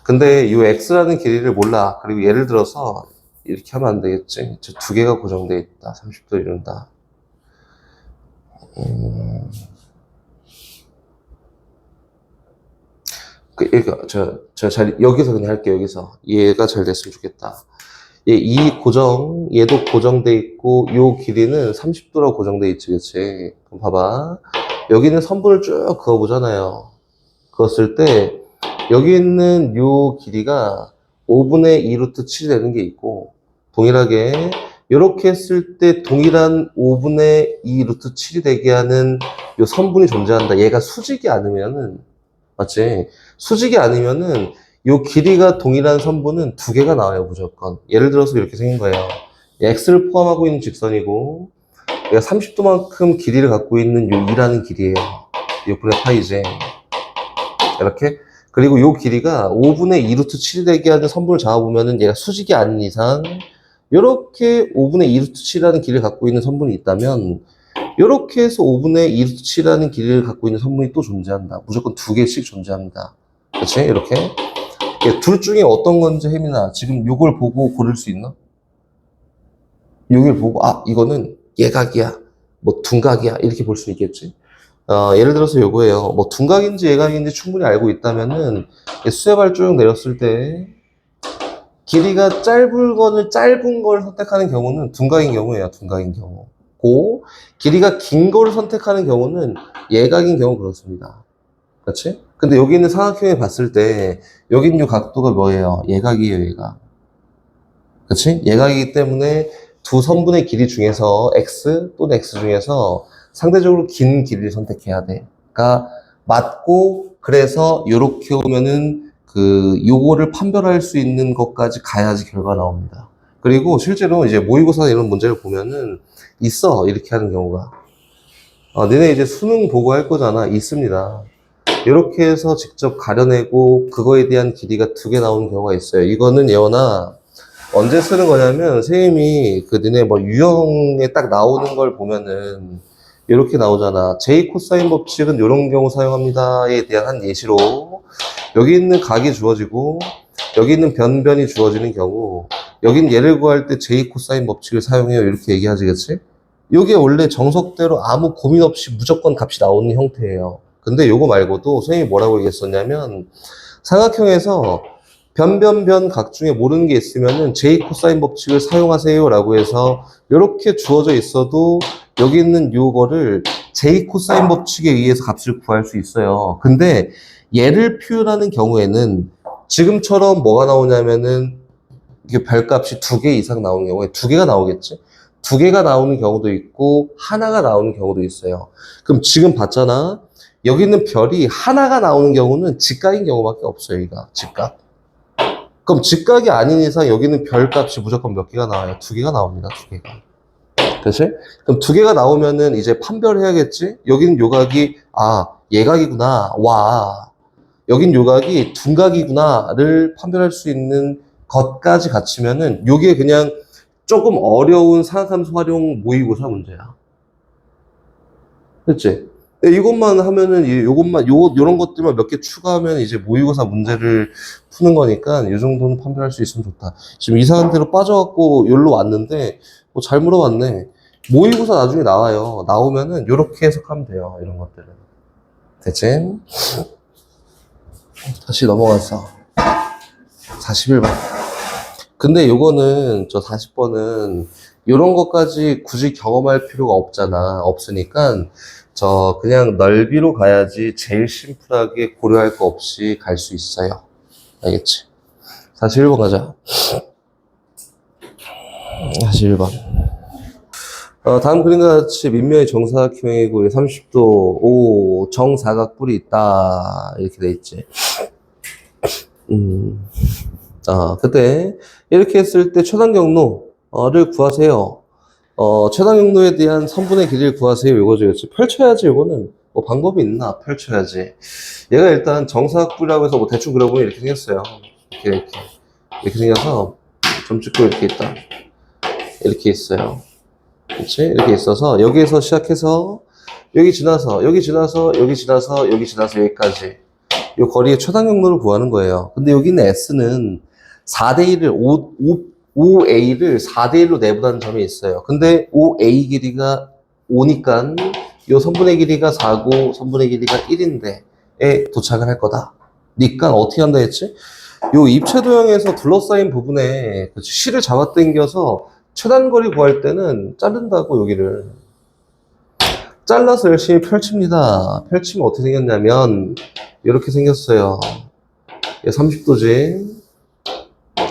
근데 이 x라는 길이를 몰라. 그리고 예를 들어서 이렇게 하면 안 되겠지. 저 두 개가 고정돼 있다. 30도 이룬다. 여기서 그냥 할게요. 여기서 얘가 잘 됐으면 좋겠다. 얘도 고정돼 있고, 요 길이는 30도로 고정돼 있지, 그치? 그럼 봐봐. 여기는 선분을 쭉 그어보잖아요. 그었을 때, 여기 있는 요 길이가 5분의 2 루트 7이 되는 게 있고, 동일하게 이렇게 했을 때 동일한 5분의 2 루트 7이 되게 하는 요 선분이 존재한다. 얘가 수직이 아니면은, 맞지? 수직이 아니면은 요 길이가 동일한 선분은 두 개가 나와요, 무조건. 예를 들어서 이렇게 생긴 거예요. x를 포함하고 있는 직선이고, 얘가 30도만큼 길이를 갖고 있는 요 2라는 길이에요. 6분의 파이제. 이렇게. 그리고 요 길이가 5분의 2 루트 7이 되게 하는 선분을 잡아보면은 얘가 수직이 아닌 이상, 요렇게 5분의 2 루트 7이라는 길이를 갖고 있는 선분이 있다면, 요렇게 해서 5분의 2 루트 7이라는 길이를 갖고 있는 선분이 또 존재한다. 무조건 두 개씩 존재합니다. 그치? 이렇게. 둘 중에 어떤 건지 혜민아, 지금 요걸 보고 고를 수 있나? 요걸 보고, 아, 이거는 예각이야. 뭐 둔각이야. 이렇게 볼 수 있겠지? 예를 들어서 요거예요. 뭐 둔각인지 예각인지 충분히 알고 있다면은 수압을 쭉 내렸을 때 길이가 짧은 걸 선택하는 경우는 둔각인 경우예요. 둔각인 경우. 고 길이가 긴 거를 선택하는 경우는 예각인 경우 그렇습니다. 그렇지? 근데 여기 있는 삼각형에 봤을 때 여기 있는 각도가 뭐예요? 예각이에요, 예각. 그렇지? 예각이기 때문에 두 선분의 길이 중에서 x 또는 x 중에서 상대적으로 긴 길이를 선택해야 돼. 그러니까 맞고 그래서 요렇게 오면은 요거를 판별할 수 있는 것까지 가야지 결과가 나옵니다. 그리고 실제로 이제 모의고사 이런 문제를 보면은 있어, 이렇게 하는 경우가. 너네 이제 수능 보고 할 거잖아. 있습니다. 이렇게 해서 직접 가려내고 그거에 대한 길이가 두 개 나오는 경우가 있어요. 이거는 예원아 언제 쓰는 거냐면 선생님이 너네 뭐 유형에 딱 나오는 걸 보면은 이렇게 나오잖아. J 코사인 법칙은 이런 경우 사용합니다에 대한 한 예시로 여기 있는 각이 주어지고 여기 있는 변변이 주어지는 경우 여긴 얘를 구할 때 J 코사인 법칙을 사용해요. 이렇게 얘기하지겠지? 이게 원래 정석대로 아무 고민 없이 무조건 값이 나오는 형태예요. 근데 요거 말고도 선생님이 뭐라고 얘기했었냐면 삼각형에서 변변변 각 중에 모르는 게 있으면은 J 코사인 법칙을 사용하세요 라고 해서 이렇게 주어져 있어도 여기 있는 요거를 J 코사인 법칙에 의해서 값을 구할 수 있어요. 근데 얘를 표현하는 경우에는 지금처럼 뭐가 나오냐면은 이게 별값이 두 개 이상 나오는 경우에 두 개가 나오겠지? 두 개가 나오는 경우도 있고 하나가 나오는 경우도 있어요. 그럼 지금 봤잖아. 여기 있는 별이 하나가 나오는 경우는 직각인 경우밖에 없어요. 여기가 직각. 그럼 직각이 아닌 이상 여기는 별값이 무조건 몇 개가 나와요? 두 개가 나옵니다. 두 개가. 그치? 그럼 두 개가 나오면은 이제 판별해야겠지? 여기는 요각이 예각이구나. 와. 여긴 요각이 둔각이구나를 판별할 수 있는 것까지 갖추면은 요게 그냥 조금 어려운 사각함수 활용 모의고사 문제야. 그치? 이것만 하면은, 요런 것들만 몇 개 추가하면 이제 모의고사 문제를 푸는 거니까, 이 정도는 판별할 수 있으면 좋다. 지금 이상한 데로 빠져갖고, 여기로 왔는데, 뭐 잘 물어봤네. 모의고사 나중에 나와요. 나오면은, 요렇게 해석하면 돼요. 이런 것들은. 됐지? 다시 넘어가서. 41번. 근데 요거는, 저 40번은, 요런 것까지 굳이 경험할 필요가 없으니까, 그냥 넓이로 가야지 제일 심플하게 고려할 거 없이 갈 수 있어요. 알겠지? 41번 가자. 41번. 다음 그림과 같이 밑면이 정사각형이고 30도 O 정사각뿔이 있다. 이렇게 돼 있지. 그때 이렇게 했을 때 최단 경로를 구하세요. 최단 경로에 대한 선분의 길이를 구하세요. 이거죠. 그렇지? 펼쳐야지, 이거는. 뭐 방법이 있나? 펼쳐야지. 얘가 일단 정사각뿔이라고 해서 뭐 대충 그려보면 이렇게 생겼어요. 이렇게 생겨서 점 찍고 이렇게 있다. 이렇게 있어요. 그렇지? 이렇게 있어서 여기에서 시작해서 여기 지나서 여기까지 이 거리의 최단 경로를 구하는 거예요. 근데 여기 있는 S는 4대1을 5A를 4대1로 내보다는 점이 있어요. 근데 5A 길이가 5니까 이 선분의 길이가 4고 선분의 길이가 1인데 에 도착을 할 거다. 니까 어떻게 한다 했지? 요 입체도형에서 둘러싸인 부분에 실을 잡아당겨서 최단거리 구할 때는 자른다고. 여기를 잘라서 열심히 펼칩니다. 펼치면 어떻게 생겼냐면 이렇게 생겼어요. 30도지.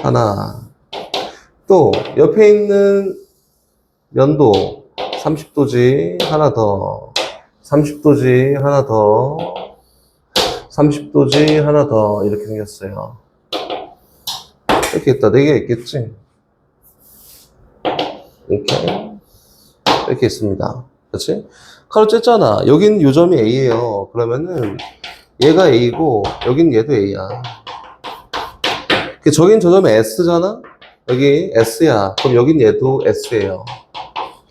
하나. 또 옆에 있는 면도 30도지 하나 더. 30도지 하나 더. 30도지 하나 더. 이렇게 생겼어요. 이렇게 있다. 4개 있겠지? 이렇게 있습니다. 그렇지? 칼로 쬐잖아. 여긴 요점이 A예요. 그러면은 얘가 A고 여긴 얘도 A야. 저긴 저 점이 S잖아? 여기 S야. 그럼 여긴 얘도 S예요.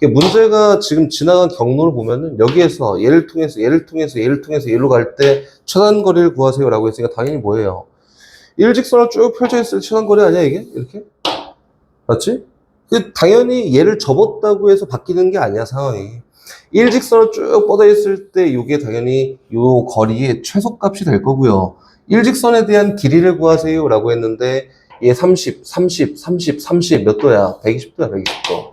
문제가 지금 지나간 경로를 보면은 여기에서 얘를 통해서 얘로 갈 때 최단거리를 구하세요 라고 했으니까 당연히 뭐예요? 일직선을 쭉 펼쳐 있을 최단거리 아니야 이게? 이렇게? 맞지? 당연히 얘를 접었다고 해서 바뀌는 게 아니야 상황이. 일직선을 쭉 뻗어 있을 때 이게 당연히 요 거리의 최소값이 될 거고요. 일직선에 대한 길이를 구하세요 라고 했는데 얘 30 몇 도야? 120도야 120도.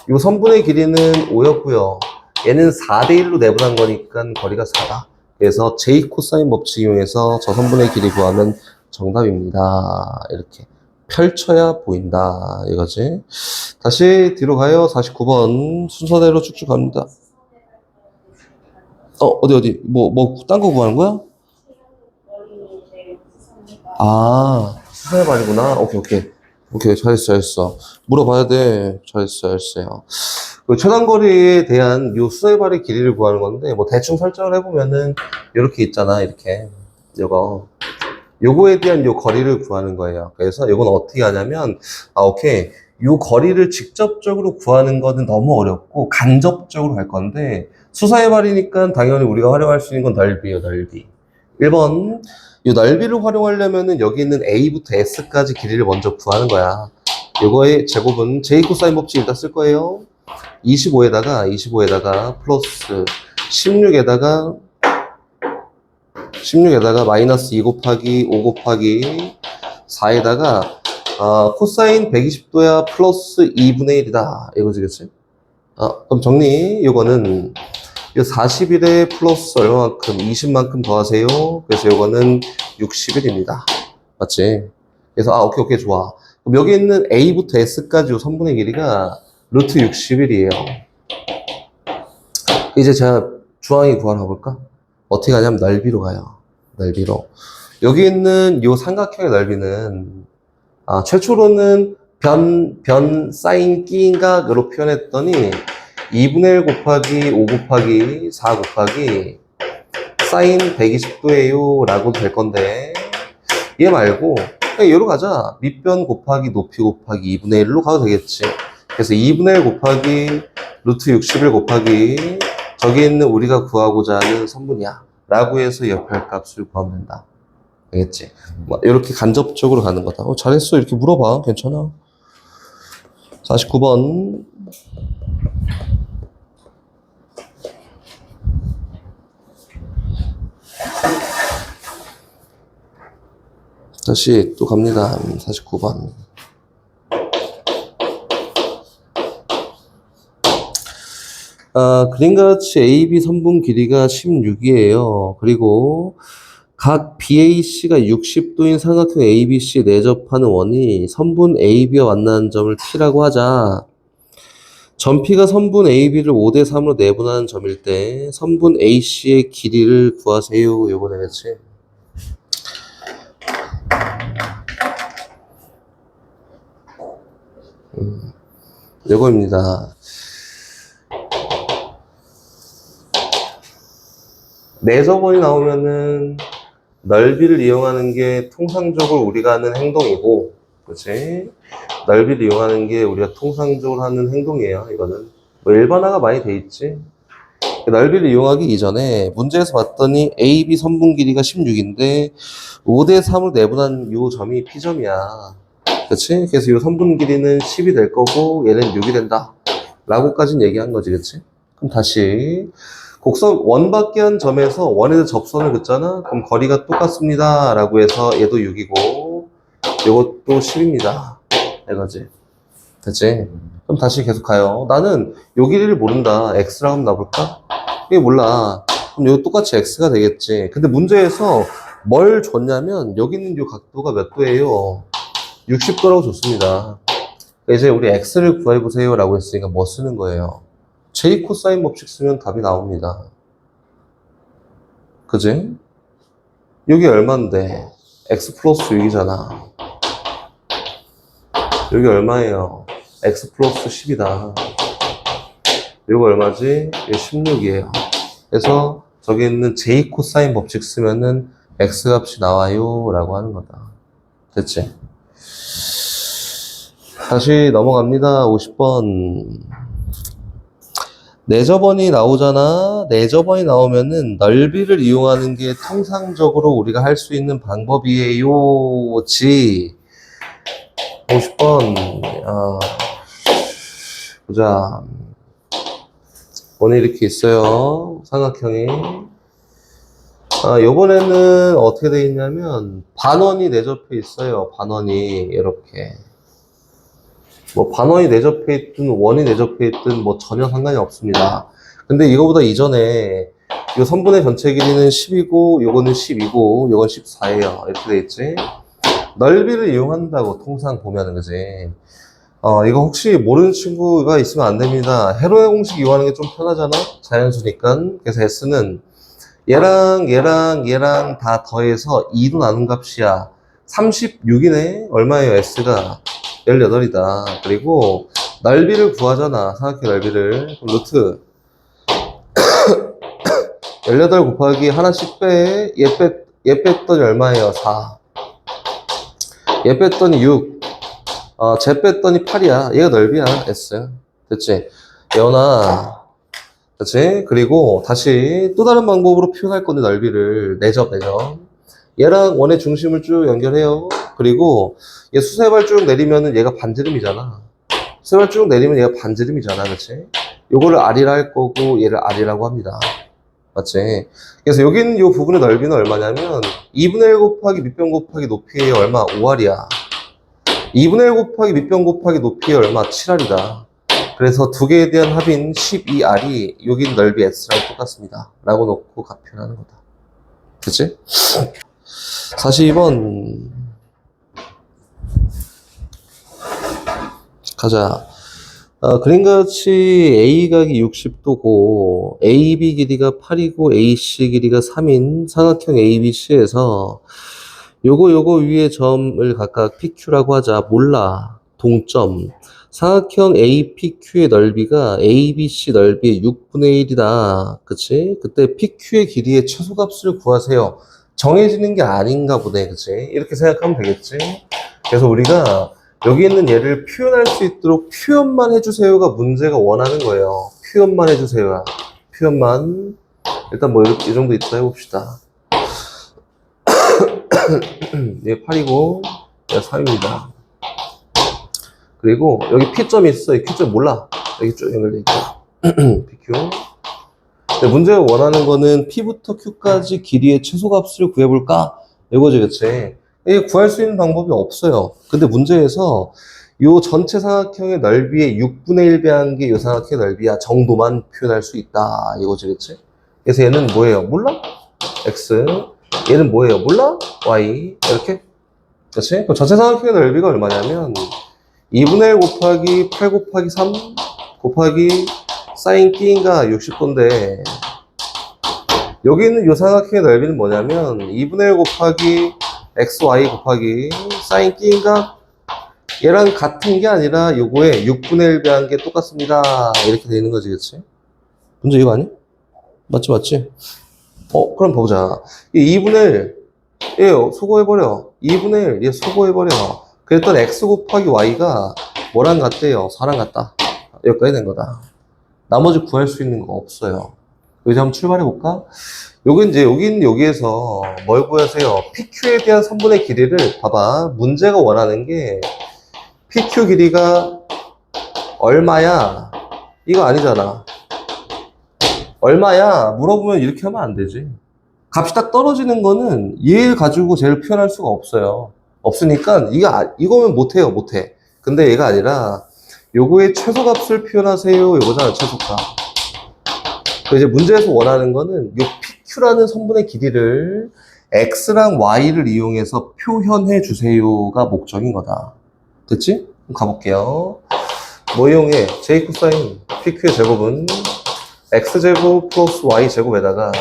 요 선분의 길이는 5였고요. 얘는 4대1로 내분한 거니까 거리가 4다. 그래서 j 코사인 법칙 이용해서 저 선분의 길이 구하면 정답입니다. 이렇게 펼쳐야 보인다 이거지. 다시 뒤로 가요. 49번 순서대로 쭉쭉 갑니다. 어디 딴 거 구하는 거야? 아, 수선의 발이구나. 오케이, 잘했어. 물어봐야 돼. 잘했어요. 최단거리에 대한 요 수선의 발의 길이를 구하는 건데, 대충 설정을 해보면은, 이렇게 있잖아, 이렇게. 요거에 대한 요 거리를 구하는 거예요. 그래서 요건 어떻게 하냐면, 오케이. 요 거리를 직접적으로 구하는 거는 너무 어렵고, 간접적으로 할 건데, 수선의 발이니까 당연히 우리가 활용할 수 있는 건 넓이요, 넓이. 1번. 이 넓이를 활용하려면은 여기 있는 A부터 S까지 길이를 먼저 구하는 거야. 요거의 제곱은 J 코사인 법칙 일단 쓸 거예요. 25에다가 플러스 16에다가 마이너스 2 곱하기 5 곱하기 4에다가 코사인 120도야 플러스 2분의 1이다. 이거지, 그치? 그럼 정리. 요거는 이 41에 플러스 얼마만큼? 20만큼 더하세요. 그래서 요거는 60일입니다. 맞지? 그래서 오케이 좋아. 그럼 여기 있는 A부터 S까지 요 선분의 길이가 루트 60일이에요. 이제 제가 주황이 구하러 가볼까? 어떻게 가냐면 넓이로 가요. 넓이로. 여기 있는 요 삼각형의 넓이는 최초로는 변 사인 끼인각으로 표현했더니 2분의 1 곱하기 5 곱하기 4 곱하기 사인 120도예요 라고 될 건데 얘 말고 그냥 얘로 가자. 밑변 곱하기 높이 곱하기 2분의 1로 가도 되겠지. 그래서 2분의 1 곱하기 루트 60일 곱하기 저기 있는 우리가 구하고자 하는 선분이야 라고 해서 역할값을 구하면 된다. 알겠지? 이렇게 간접적으로 가는 거다. 잘했어. 이렇게 물어봐. 괜찮아. 49번 다시 또 갑니다. 49번. 그림과 같이 AB 선분 길이가 16이에요. 그리고 각 BAC가 60도인 삼각형 ABC 내접하는 원이 선분 AB와 만나는 점을 P라고 하자. 점 P가 선분 AB를 5대 3으로 내분하는 점일 때 선분 AC의 길이를 구하세요. 요거 되겠지? 요거입니다. 내접원이 나오면은 넓이를 이용하는 게 통상적으로 우리가 하는 행동이고, 그치? 넓이를 이용하는 게 우리가 통상적으로 하는 행동이에요. 이거는 일반화가 많이 돼 있지. 넓이를 이용하기 이전에 문제에서 봤더니 AB 선분 길이가 16인데 5대 3으로 내분한 요 점이 P점이야. 그치? 그래서 요 선분 길이는 10이 될 거고 얘는 6이 된다 라고까지는 얘기한 거지. 그치? 그럼 다시 곡선 원밖에 한 점에서 원에서 접선을 긋잖아. 그럼 거리가 똑같습니다 라고 해서 얘도 6이고 요것도 10입니다 이거지. 됐지? 그럼 다시 계속 가요. 나는 요 길이를 모른다. X라고 한번 놔볼까? 이게 몰라. 그럼 이거 똑같이 X가 되겠지. 근데 문제에서 뭘 줬냐면 여기 있는 이 각도가 몇 도예요? 60도라고 줬습니다. 이제 우리 x를 구해보세요 라고 했으니까 뭐 쓰는 거예요? j 코사인 법칙 쓰면 답이 나옵니다. 그지? 여기 얼마인데? x 플러스 6이잖아. 여기 얼마예요? x 플러스 10이다. 이거 얼마지? 이거 16이에요. 그래서 저기 있는 j 코사인 법칙 쓰면은 x 값이 나와요 라고 하는 거다. 됐지? 다시 넘어갑니다. 50번. 내저번이 나오잖아. 내저번이 나오면은 넓이를 이용하는 게 통상적으로 우리가 할 수 있는 방법이에요. 지. 50번. 보자. 오늘 이렇게 있어요. 삼각형이. 요번에는 어떻게 되어 있냐면, 반원이 내접해 있어요. 반원이. 이렇게. 뭐, 반원이 내접해 있든, 원이 내접해 있든, 뭐, 전혀 상관이 없습니다. 근데 이거보다 이전에, 이 선분의 전체 길이는 10이고, 요거는 10이고, 요건 14예요. 이렇게 돼 있지? 넓이를 이용한다고, 통상 보면은, 그지? 이거 혹시 모르는 친구가 있으면 안 됩니다. 헤로의 공식 이용하는 게 좀 편하잖아? 자연수니까. 그래서 S는 얘랑 다 더해서 2로 나눈 값이야. 36이네? 얼마예요, S가? 18이다. 그리고 넓이를 구하잖아. 삼각형 넓이를. 그럼 루트 18 곱하기 하나씩 빼. 얘 뺐더니 얼마예요? 4. 얘 뺐더니 6. 쟤 뺐더니 8이야. 얘가 넓이야, S. 됐지? 예원아. 그치? 그리고 다시 또 다른 방법으로 표현할 건데, 넓이를. 내접. 얘랑 원의 중심을 쭉 연결해요. 그리고 얘 수세발 쭉 내리면은 얘가 반지름이잖아. 수세발 쭉 내리면 얘가 반지름이잖아. 그치? 요거를 R이라 할 거고, 얘를 R이라고 합니다. 맞지? 그래서 여기 있는 요 부분의 넓이는 얼마냐면, 2분의 1 곱하기 밑변 곱하기 높이에 얼마? 5R이야. 2분의 1 곱하기 밑변 곱하기 높이에 얼마? 7R이다. 그래서 두 개에 대한 합인 12R이 여기 넓이 S랑 똑같습니다. 라고 놓고 표현하는 거다. 그치? 42번. 가자. 그림같이 A각이 60도고, AB 길이가 8이고, AC 길이가 3인 삼각형 ABC에서 요거 위에 점을 각각 PQ라고 하자. 몰라. 동점. 삼각형 APQ의 넓이가 ABC 넓이의 6분의 1이다. 그치? 그때 PQ의 길이의 최소값을 구하세요. 정해지는 게 아닌가 보네. 그치? 이렇게 생각하면 되겠지? 그래서 우리가 여기 있는 얘를 표현할 수 있도록 표현만 해주세요가 문제가 원하는 거예요. 표현만 해주세요. 표현만. 일단 뭐 이 정도 있다 해봅시다. 얘 8이고 얘 3입니다. 그리고 여기 P점이 있어. 이 Q점 몰라. 여기 쭉 연결돼 있고 PQ. 근데 문제가 원하는 거는 P부터 Q까지 길이의 최소값을 구해볼까? 이거지, 그치? 이게 구할 수 있는 방법이 없어요. 근데 문제에서 요 전체 삼각형의 넓이의 6분의 1 배한 게 요 삼각형의 넓이야 정도만 표현할 수 있다. 이거지, 그치? 그래서 얘는 뭐예요? 몰라? X. 얘는 뭐예요? 몰라? Y. 이렇게. 그치? 그럼 전체 삼각형의 넓이가 얼마냐면 2분의 1 곱하기 8 곱하기 3 곱하기 사인 끼인가 60도인데 여기 있는 요 삼각형의 넓이는 뭐냐면 2분의 1 곱하기 xy 곱하기 사인 끼인가 얘랑 같은 게 아니라 요거에 6분의 1 배한 게 똑같습니다. 이렇게 되는 거지, 그치? 문제 이거 아니? 맞지? 그럼 보자. 이 2분의 1, 얘 소거해버려. 2분의 1, 얘 소거해버려. 그랬더니 x 곱하기 y가 뭐랑 같대요? 4랑 같다. 여기까지 된 거다. 나머지 구할 수 있는 거 없어요. 여기 한번 출발해볼까? 여기에서 뭘 구하세요? PQ에 대한 선분의 길이를 봐봐. 문제가 원하는 게 PQ 길이가 얼마야? 이거 아니잖아. 얼마야? 물어보면 이렇게 하면 안 되지. 값이 딱 떨어지는 거는 얘 가지고 쟤를 표현할 수가 없어요. 없으니까 이거면 못해요. 근데 얘가 아니라 요거의 최소값을 표현하세요. 요거잖아, 최소값. 이제 문제에서 원하는 거는 요 PQ라는 선분의 길이를 x랑 y를 이용해서 표현해 주세요가 목적인 거다. 됐지? 그럼 가볼게요. 뭐 이용해? j 코사인 pq의 제곱은 x제곱 플러스 y제곱에다가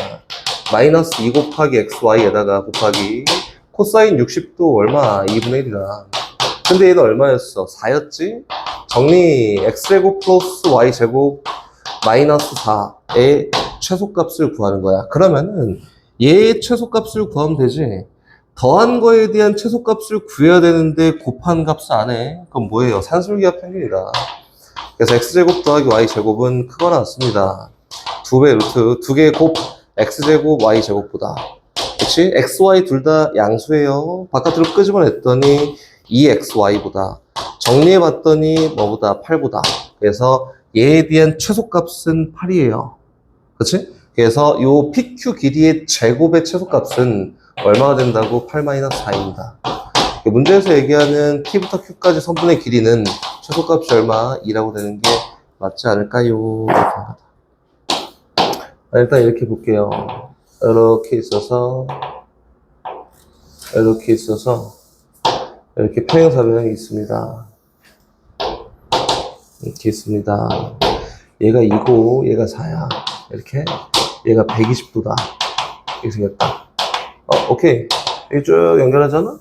마이너스 2 곱하기 xy에다가 곱하기 코사인 60도 얼마? 2분의 1이다. 근데 얘는 얼마였어? 4였지? 정리 x제곱 플러스 y제곱 마이너스 4의 최소값을 구하는 거야. 그러면은 얘의 최소값을 구하면 되지. 더한 거에 대한 최소값을 구해야 되는데 곱한 값을 안 해. 그럼 뭐예요? 산술기하 평균이다. 그래서 x제곱 더하기 y제곱은 크거나 같습니다. 2배 루트 2개 곱 x제곱 y제곱보다. 그치? xy 둘 다 양수예요. 바깥으로 끄집어냈더니 2xy보다. 정리해봤더니 뭐보다? 8보다. 그래서 얘에 대한 최소값은 8이에요. 그치? 그래서 요 PQ 길이의 제곱의 최소값은 얼마가 된다고? 8-4입니다. 문제에서 얘기하는 P부터 Q까지 선분의 길이는 최소값이 얼마? 2라고 되는 게 맞지 않을까요? 일단 이렇게 볼게요. 이렇게 있어서 이렇게 평행사변형이 있습니다. 이렇게 있습니다. 얘가 2고 얘가 4야. 이렇게 얘가 120도다. 이렇게 생겼다. 오케이. 이렇게 쭉 연결하잖아?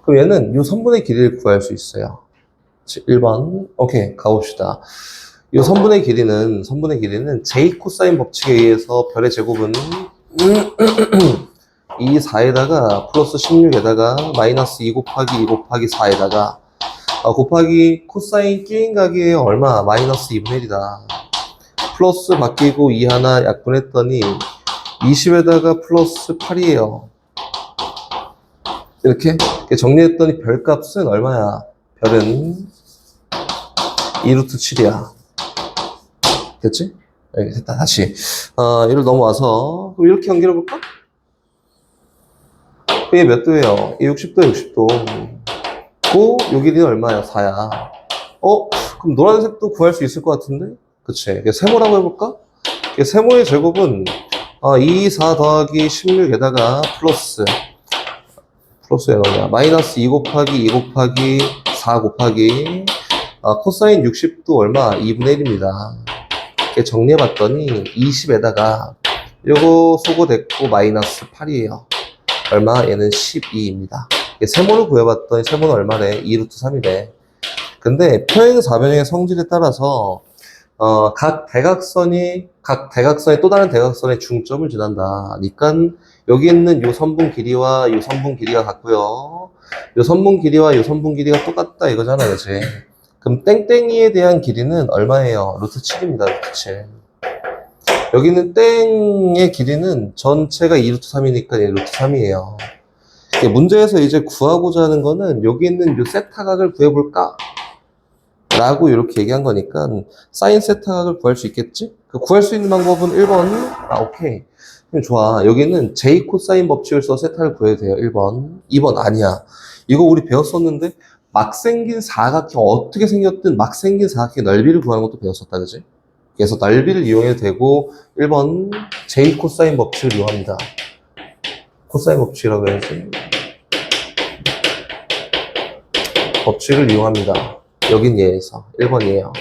그럼 얘는 이 선분의 길이를 구할 수 있어요. 1번. 오케이. 가봅시다. 이 선분의 길이는 J 코사인 법칙에 의해서 별의 제곱은 2, 4에다가 플러스 16에다가 마이너스 2 곱하기 4에다가 곱하기 코사인 끼인각이 얼마? 마이너스 2분의 1이다. 플러스 바뀌고 2 하나 약분했더니 20에다가 플러스 8이에요. 이렇게 정리했더니 별값은 얼마야? 별은 2루트 7이야. 됐지? 여기 됐다. 다시 얘를 넘어와서 그럼 이렇게 연결해볼까? 그게 몇 도예요? 60도. 요 길이는 얼마야? 4야. 그럼 노란색도 구할 수 있을 것 같은데? 그치? 세모라고 해볼까? 세모의 제곱은 2, 4 더하기 16에다가 플러스에 뭐냐? 마이너스 2 곱하기 4 곱하기 코사인 60도 얼마? 2분의 1입니다. 정리해봤더니 20에다가 요거 소거됐고 마이너스 8이에요. 얼마? 얘는 12입니다. 세모를 구해봤더니 세모는 얼마래? 2루트 3이래. 근데 평행사변형의 성질에 따라서 각 대각선이 또 다른 대각선의 중점을 지난다. 그러니까 여기 있는 요 선분 길이와 요 선분 길이가 같고요. 요 선분 길이와 요 선분 길이가 똑같다 이거잖아, 그치? 그럼 땡땡이에 대한 길이는 얼마예요? 루트 7입니다, 루트 7. 여기는 땡의 길이는 전체가 2루트 3이니까 얘 루트 3이에요. 문제에서 이제 구하고자 하는 거는 여기 있는 요 세타각을 구해볼까? 라고 이렇게 얘기한 거니까 사인 세타각을 구할 수 있겠지? 구할 수 있는 방법은 1번. 오케이. 그럼 좋아. 여기는 J 코사인 법칙을 써 세타를 구해도 돼요. 1번. 2번 아니야. 이거 우리 배웠었는데 막 생긴 사각형 어떻게 생겼든 막 생긴 사각형의 넓이를 구하는 것도 배웠었다, 그지? 그래서 넓이를 이용해도 되고 1번 J 코사인 법칙을 이용합니다. 코사인 법칙이라고 해야지. 법칙을 이용합니다. 여긴 얘에서 1번이에요.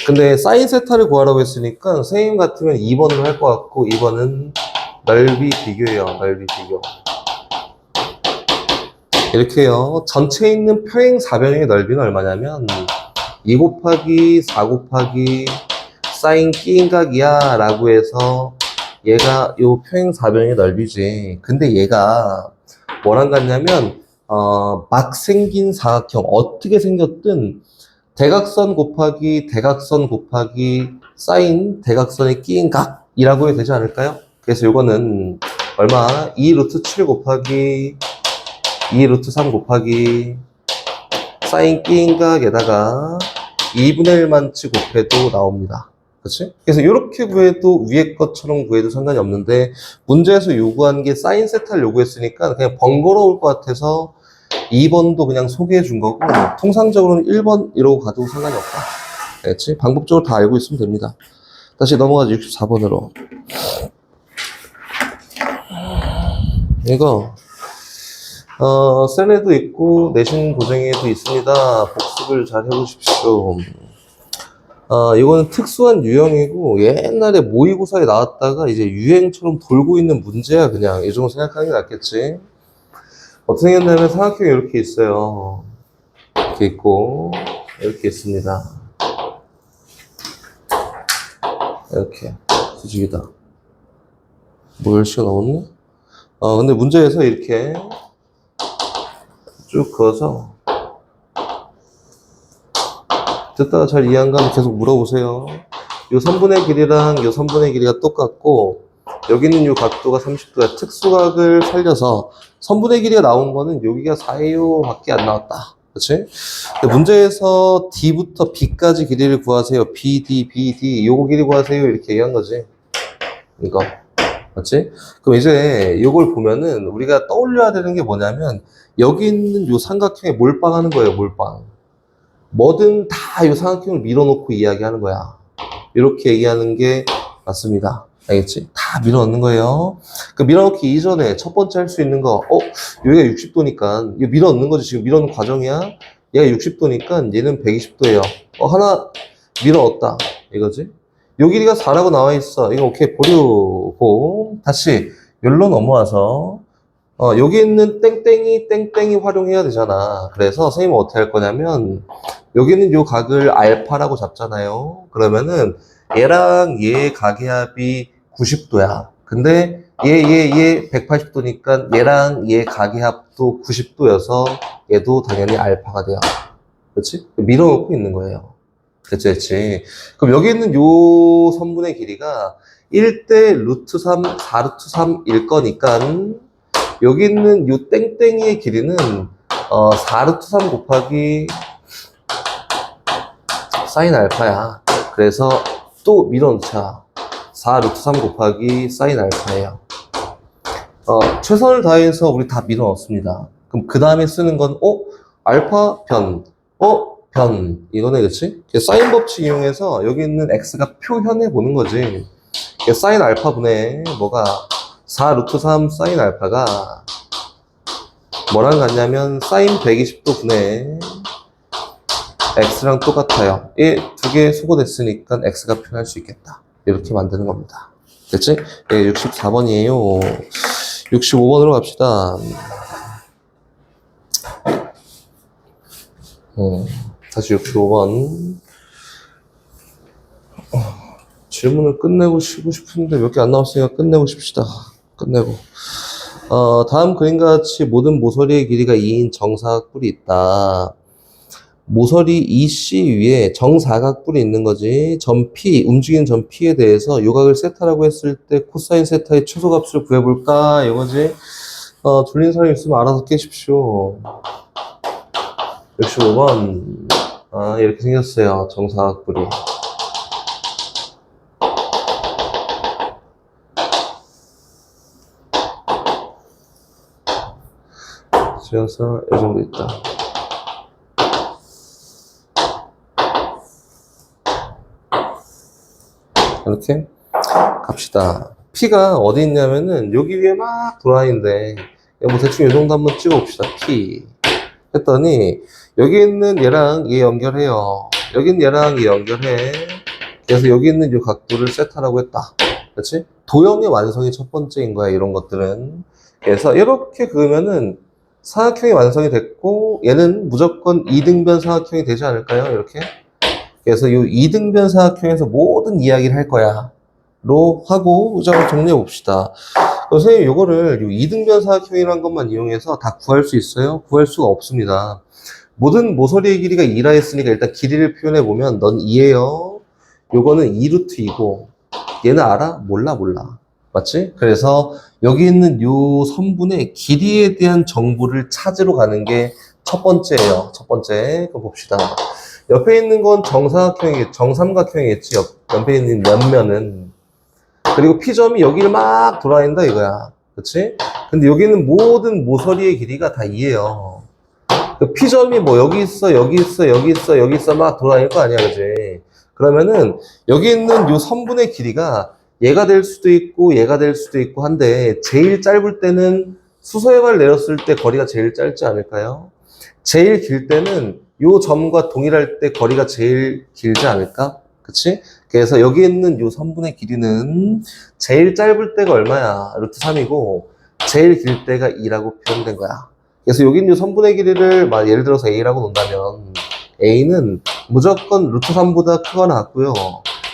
근데 사인 세타를 구하라고 했으니까 선생님 같으면 2번으로 할 것 같고 2번은 넓이 비교예요. 넓이 비교. 이렇게요. 전체에 있는 평행사변형의 넓이는 얼마냐면 2 곱하기 4 곱하기 사인 끼인각이야 라고 해서 얘가 요 평행사변형의 넓이지. 근데 얘가 뭐랑 같냐면 막 생긴 사각형 어떻게 생겼든 대각선 곱하기 사인 대각선에 끼인 각이라고 해도 되지 않을까요? 그래서 요거는 얼마? 2루트 7 곱하기 2루트 3 곱하기 사인 끼인 각에다가 2분의 1만치 곱해도 나옵니다. 그치? 그래서 이렇게 구해도 위에 것처럼 구해도 상관이 없는데 문제에서 요구한 게 사인 세타를 요구했으니까 그냥 번거로울 것 같아서 2번도 그냥 소개해 준 거고 통상적으로는 1번 이러고 가도 상관이 없다. 알겠지? 방법적으로 다 알고 있으면 됩니다. 다시 넘어가서 64번으로. 이거 셀에도 있고 내신 고정에도 있습니다. 복습을 잘 해보십시오. 이거는 특수한 유형이고 옛날에 모의고사에 나왔다가 이제 유행처럼 돌고 있는 문제야. 그냥 이 정도 생각하는 게 낫겠지. 어떻게 생겼냐면 삼각형이 이렇게 있어요. 이렇게 있고 이렇게 있습니다. 이렇게 수직이다. 뭐 열시가 나왔네? 근데 문제에서 이렇게 쭉 그어서 듣다가 잘 이해 안 가면 계속 물어보세요. 요 선분의 길이랑 요 선분의 길이가 똑같고 여기 있는 요 각도가 30도야. 특수각을 살려서 선분의 길이가 나온 거는 여기가 4예요 밖에 안 나왔다. 그치? 근데 문제에서 D부터 B까지 길이를 구하세요. BD, BD 요거 길이 구하세요. 이렇게 얘기한 거지. 이거. 맞지? 그럼 이제 요걸 보면은 우리가 떠올려야 되는 게 뭐냐면 여기 있는 요 삼각형에 몰빵하는 거예요. 몰빵. 뭐든 다 이 삼각형을 밀어놓고 이야기하는 거야. 이렇게 얘기하는 게 맞습니다. 알겠지? 다 밀어넣는 거예요. 그 밀어넣기 이전에 첫 번째 할 수 있는 거, 여기가 60도니까, 이거 밀어넣는 거지. 지금 밀어넣는 과정이야. 얘가 60도니까 얘는 120도예요. 하나 밀어넣었다. 이거지? 요 길이가 4라고 나와 있어. 이거 오케이. 보류고, 다시 여기로 넘어와서, 여기 있는 땡땡이 활용해야 되잖아. 그래서 선생님은 어떻게 할 거냐면 여기는 요 각을 알파라고 잡잖아요. 그러면은 얘랑 얘 각의 합이 90도야. 근데 얘 180도니까 얘랑 얘 각의 합도 90도여서 얘도 당연히 알파가 돼요. 그렇지? 밀어놓고 있는 거예요. 그치. 그럼 여기 있는 요 선분의 길이가 1대 루트 3, 4루트 3일 거니까 여기 있는 요 땡땡이의 길이는 4루트 3 곱하기 사인 알파야. 그래서 또 밀어넣자. 4루트 3 곱하기 사인 알파예요. 최선을 다해서 우리 다 밀어넣습니다. 그럼 그 다음에 쓰는 건 알파 변 변 이거네. 그치? 사인 법칙 이용해서 여기 있는 x가 표현해 보는 거지. 사인 알파분의 뭐가 4루트 3 사인 알파가 뭐랑 같냐면 사인 120도 분의 x랑 똑같아요. 이 두 개 소거됐으니까 x가 표현할 수 있겠다. 이렇게 만드는 겁니다. 됐지? 64번이에요. 65번으로 갑시다. 다시 65번. 질문을 끝내고 쉬고 싶은데 몇 개 안 나왔으니까 끝내고 싶시다. 끝내고. 다음 그림과 같이 모든 모서리의 길이가 2인 정사각뿔이 있다. 모서리 EC 위에 정사각뿔이 있는 거지. 점 P, 움직이는 점 P에 대해서 요각을 세타라고 했을 때 코사인 세타의 최소값을 구해볼까? 이거지. 둘린 사람이 있으면 알아서 깨십시오. 65번. 이렇게 생겼어요. 정사각뿔이. 그래서 이 정도 있다. 이렇게 갑시다. P가 어디 있냐면은 여기 위에 막 돌아있는데 뭐 대충 이 정도 한번 찍어봅시다. P 했더니 여기 있는 얘랑 얘 연결해요. 여기 있는 얘랑 얘 연결해. 그래서 여기 있는 이 각도를 세타라고 했다. 그렇지? 도형의 완성이 첫 번째인 거야. 이런 것들은. 그래서 이렇게 그으면은 사각형이 완성이 됐고 얘는 무조건 이등변 사각형이 되지 않을까요? 이렇게. 그래서 이 이등변 사각형에서 모든 이야기를 할 거야 로 하고 자 정리해 봅시다. 선생님 요거를 이 이등변 사각형이라는 것만 이용해서 다 구할 수 있어요? 구할 수가 없습니다. 모든 모서리의 길이가 2라 했으니까 일단 길이를 표현해 보면 넌 2예요. 요거는 2루트 2고 얘는 알아? 몰라. 맞지? 그래서 여기 있는 요 선분의 길이에 대한 정보를 찾으러 가는 게 첫 번째예요. 첫 번째. 그럼 봅시다. 옆에 있는 건 정삼각형이겠지. 옆에 있는 옆면은. 그리고 P점이 여기를 막 돌아다닌다 이거야. 그치? 근데 여기 있는 모든 모서리의 길이가 다 2예요. 그 P점이 뭐 여기 있어 막 돌아다닐 거 아니야. 그치? 그러면은 여기 있는 요 선분의 길이가 얘가 될 수도 있고 얘가 될 수도 있고 한데 제일 짧을 때는 수소의 발 내렸을 때 거리가 제일 짧지 않을까요? 제일 길 때는 요 점과 동일할 때 거리가 제일 길지 않을까? 그치? 그래서 여기 있는 요 선분의 길이는 제일 짧을 때가 얼마야? 루트 3이고 제일 길 때가 2라고 표현된 거야. 그래서 여기 있는 요 선분의 길이를 예를 들어서 A라고 놓는다면 A는 무조건 루트 3보다 크거나 같고요.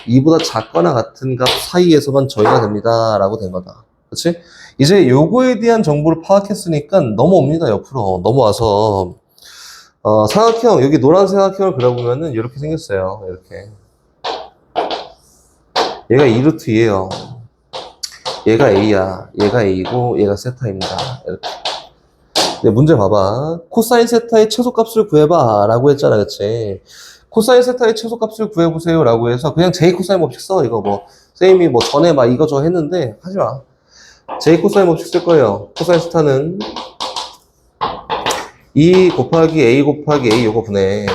2보다 작거나 같은 값 사이에서만 저희가 됩니다. 라고 된 거다. 그치? 이제 요거에 대한 정보를 파악했으니까 넘어옵니다. 옆으로 넘어와서 삼각형, 여기 노란 삼각형을 그려보면은 이렇게 생겼어요. 이렇게. 얘가 2루트 2예요. 얘가 A야. 얘가 A고 얘가 세타입니다. 이렇게. 근데 문제 봐봐. 코사인 세타의 최소값을 구해봐 라고 했잖아. 그치? 코사인 세타의 최소값을 구해보세요 라고 해서 그냥 J 코사인 법칙 써. 이거 쌤이 전에 이거 저 했는데 하지마. J 코사인 법칙 쓸 거예요. 코사인 세타는 2 곱하기 A 곱하기 A 요거 분해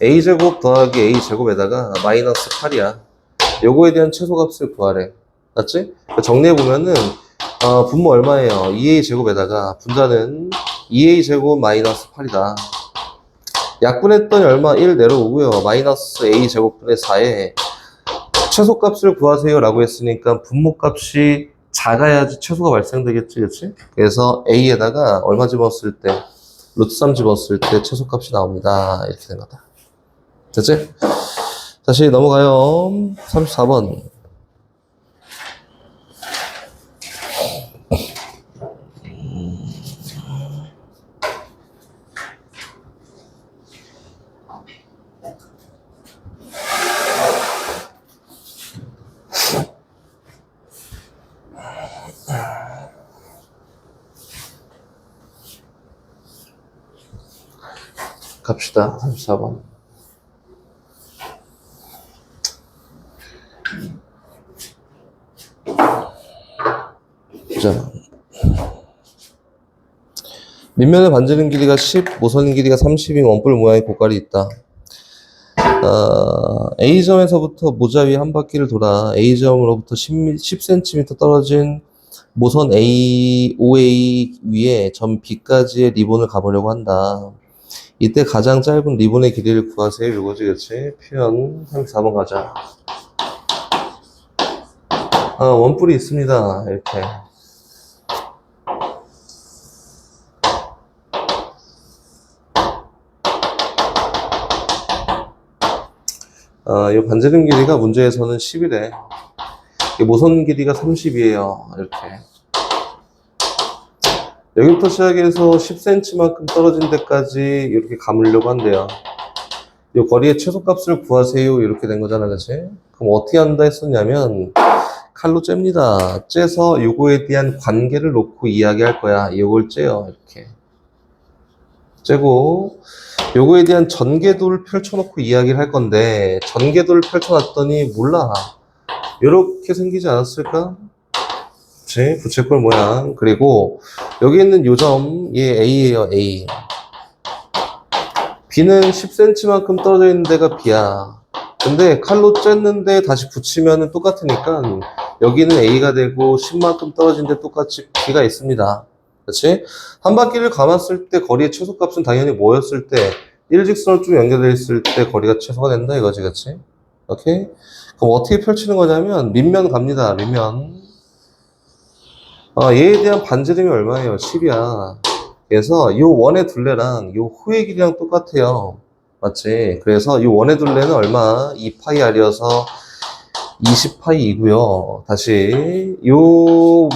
A제곱 더하기 A제곱에다가 마이너스 8이야. 요거에 대한 최소값을 구하래. 맞지? 정리해보면은 분모 얼마예요? 2A제곱에다가 분자는 2A제곱 마이너스 8이다. 약분했더니 얼마? 1 내려오고요. 마이너스 A제곱분의 4에 최소값을 구하세요 라고 했으니까 분모값이 작아야지 최소가 발생되겠지, 그치? 그래서 A에다가 얼마 집었을 때 루트 3 집었을 때 최소값이 나옵니다. 이렇게 된 거다. 됐지? 다시 넘어가요. 34번. 갑시다. 34번. 자, 밑면의 반지름 길이가 10, 모선 길이가 30인 원뿔 모양의 고깔이 있다. A점에서부터 모자 위 한 바퀴를 돌아 A점으로부터 10cm 떨어진 모선 OA 위에 점 B까지의 리본을 가보려고 한다. 이때 가장 짧은 리본의 길이를 구하세요. 이거지, 그치? 표현 34번 가자. 원뿔이 있습니다. 이렇게. 이 반지름 길이가 문제에서는 10이래. 모선 길이가 30이에요. 이렇게. 여기부터 시작해서 10cm만큼 떨어진 데까지 이렇게 감으려고 한대요. 이 거리의 최소값을 구하세요. 이렇게 된 거잖아, 그치? 그럼 어떻게 한다 했었냐면, 칼로 잽니다. 째서 요거에 대한 관계를 놓고 이야기할 거야. 요걸 째요. 이렇게. 째고, 요거에 대한 전개도를 펼쳐놓고 이야기를 할 건데, 전개도를 펼쳐놨더니, 몰라. 요렇게 생기지 않았을까? 그치? 부채꼴 모양. 그리고, 여기 있는 요 점, 얘 A예요, A. B는 10cm만큼 떨어져 있는 데가 B야. 근데 칼로 쬐는데 다시 붙이면 똑같으니까, 여기는 A가 되고, 10만큼 떨어진 데 똑같이 B가 있습니다. 그치? 한 바퀴를 감았을 때 거리의 최소값은 당연히 뭐였을 때, 일직선으로 쭉 연결되어 있을 때 거리가 최소가 된다 이거지, 그치? 오케이? 그럼 어떻게 펼치는 거냐면, 밑면 갑니다, 밑면. 얘에 대한 반지름이 얼마예요? 10이야. 그래서 요 원의 둘레랑 요 호의 길이랑 똑같아요. 맞지? 그래서 이 원의 둘레는 얼마? 2파이 R이어서 20파이이고요. 다시 요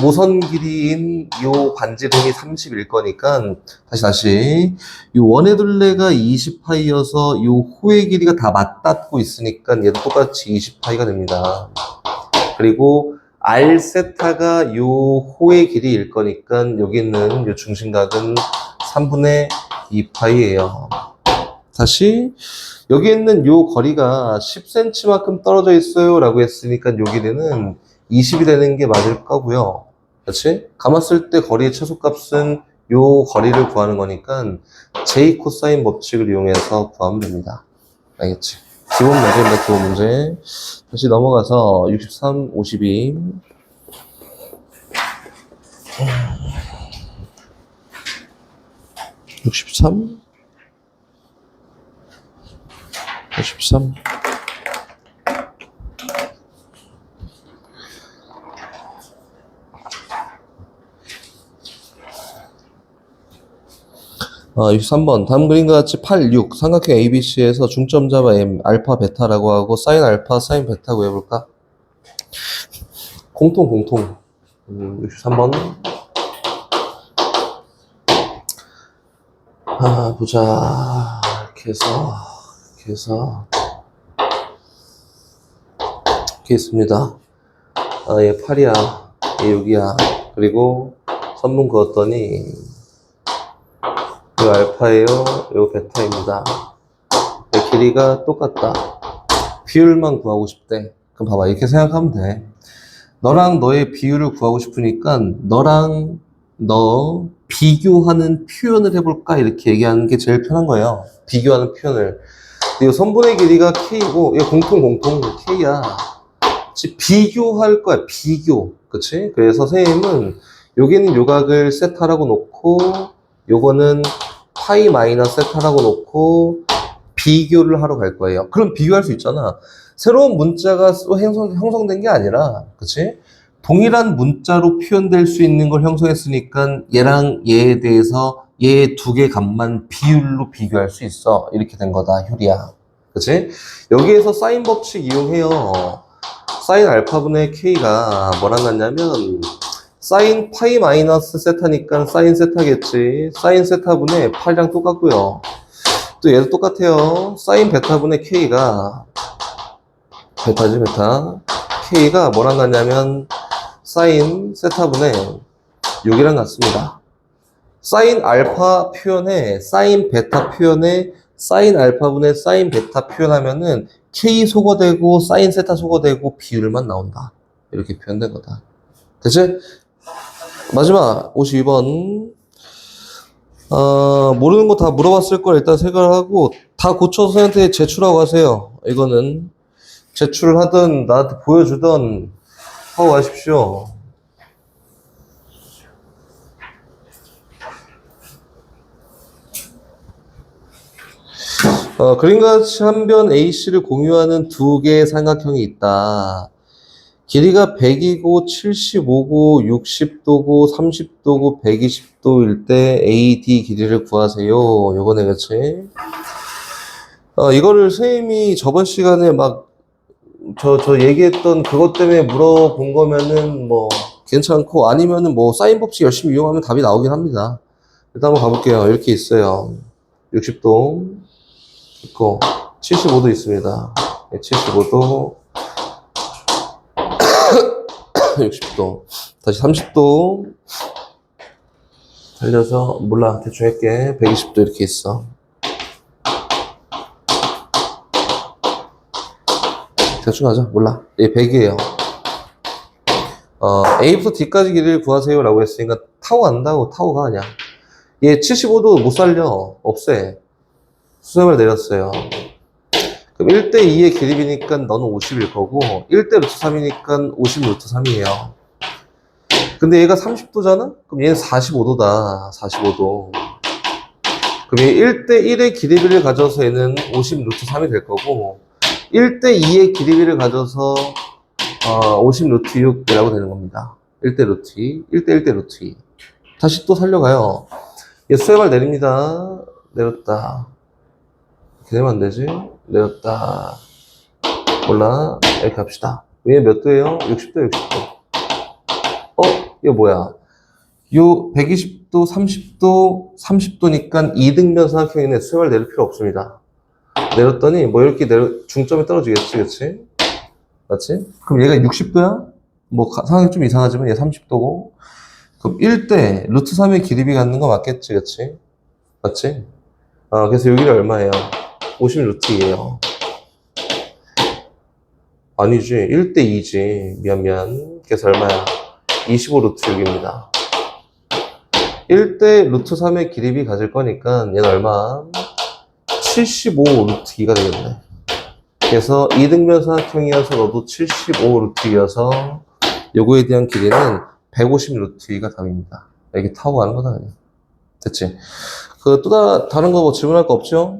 모선 길이인 요 반지름이 30일 거니까 다시 요 원의 둘레가 20파이여서 요 호의 길이가 다 맞닿고 있으니까 얘도 똑같이 20파이가 됩니다. 그리고 R 세타가 요 호의 길이일 거니까 여기 있는 요 중심각은 3분의 2파이예요. 다시 여기 있는 요 거리가 10cm만큼 떨어져 있어요 라고 했으니까 요 길이는 20이 되는 게 맞을 거고요. 그렇지? 감았을 때 거리의 최소값은 요 거리를 구하는 거니까 J 코사인 법칙을 이용해서 구하면 됩니다. 알겠지? 기본 문제입니다. 기본 문제. 다시 넘어가서 63, 52. 63? 53? 아, 63번. 다음 그림과 같이 8, 6 삼각형 ABC에서 중점 잡아 M, 알파, 베타라고 하고 사인 알파, 사인 베타 구해볼까? 공통. 63번. 아, 보자. 이렇게 해서 이렇게 있습니다. 아, 얘 8이야. 얘 6이야. 그리고 선분 그었더니 이거 알파예요. 이거 베타입니다. 이 길이가 똑같다. 비율만 구하고 싶대. 그럼 봐봐. 이렇게 생각하면 돼. 너랑 너의 비율을 구하고 싶으니까 너랑 너 비교하는 표현을 해볼까? 이렇게 얘기하는 게 제일 편한 거예요. 비교하는 표현을. 이 선분의 길이가 K고, 이거 공통 K야. 비교할 거야. 비교. 그치? 그래서 선생님은 여기는 요각을 세타라고 놓고 요거는 파이 마이너스 세타라고 놓고 비교를 하러 갈 거예요. 그럼 비교할 수 있잖아. 새로운 문자가 형성된 게 아니라, 그치? 동일한 문자로 표현될 수 있는 걸 형성했으니까 얘랑 얘에 대해서 얘 두 개 값만 비율로 비교할 수 있어. 이렇게 된 거다, 효리야. 그치? 여기에서 사인 법칙 이용해요. 사인 알파분의 K가 뭐랑 같냐면 사인 파이 마이너스 세타니까 사인 세타겠지. 사인 세타분의 8이랑 똑같고요. 또 얘도 똑같아요. 사인 베타분의 K가 베타지 베타. K가 뭐랑 같냐면 사인 세타분의 6이랑 같습니다. 사인 알파 표현에 사인 베타 표현에 사인 알파분의 사인 베타 표현하면은 K 소거되고 사인 세타 소거되고 비율만 나온다. 이렇게 표현된 거다. 됐지? 마지막 52번. 모르는 거 다 물어봤을 걸 일단 생각을 하고 다 고쳐서 선생님한테 제출하고 가세요. 이거는 제출을 하든 나한테 보여주든 하고 가십시오. 그림과 같이 한 변 AC를 공유하는 두 개의 삼각형이 있다. 길이가 100이고 75고 60도고 30도고 120도일 때 AD 길이를 구하세요. 요거네, 그치? 이거를 선생님이 저번 시간에 막 저 얘기했던 그것 때문에 물어본 거면은 뭐 괜찮고 아니면은 뭐 사인 법칙 열심히 이용하면 답이 나오긴 합니다. 일단 한번 가볼게요. 이렇게 있어요. 60도 있고 75도 있습니다. 75도 60도 다시 30도 달려서 몰라 대충 할게. 120도 이렇게 있어. 대충 하자. 몰라. 얘 100이에요. A부터 D까지 길이를 구하세요 라고 했으니까 타고 간다고. 타고 가 그냥. 얘 75도 못 살려. 없애. 수렴을 내렸어요. 그럼 1대2의 길이니까 너는 50일 거고 1대 루트 3이니까 50 루트 3이에요. 근데 얘가 30도잖아? 그럼 얘는 45도다. 45도. 그럼 얘 1대1의 길이비를 가져서 얘는 50 루트 3이 될 거고 1대2의 길이비를 가져서 50 루트 6이라고 되는 겁니다. 1대 루트 2, 1대1대 루트 2. 다시 또 살려가요. 얘 수렴을 내립니다. 내렸다. 이렇게 되면 안 되지? 내렸다. 몰라. 이렇게 합시다. 얘 몇 도예요? 60도, 60도. 이거 뭐야? 요 120도, 30도, 30도니까 이등변 삼각형이네. 수렴을 내릴 필요 없습니다. 내렸더니 뭐 이렇게 중점에 떨어지겠지, 그치? 맞지? 그럼 얘가 60도야? 뭐 상황이 좀 이상하지만 얘 30도고 그럼 1대 루트 3의 길이비 갖는 거 맞겠지, 그치? 맞지? 그래서 여기가 얼마예요? 50 루트 2예요. 아니지, 1대 2지. 미안. 그래서 얼마야? 25 루트 6입니다. 1대 루트 3의 길이비 가질 거니까 얘는 얼마? 75 루트 2가 되겠네. 그래서 이등변 삼각형이어서 너도 75 루트 2여서 요거에 대한 길이는 150 루트 2가 답입니다. 이렇게 타고 가는 거다 그냥. 됐지? 그, 또 다른 거 뭐 질문할 거 없죠?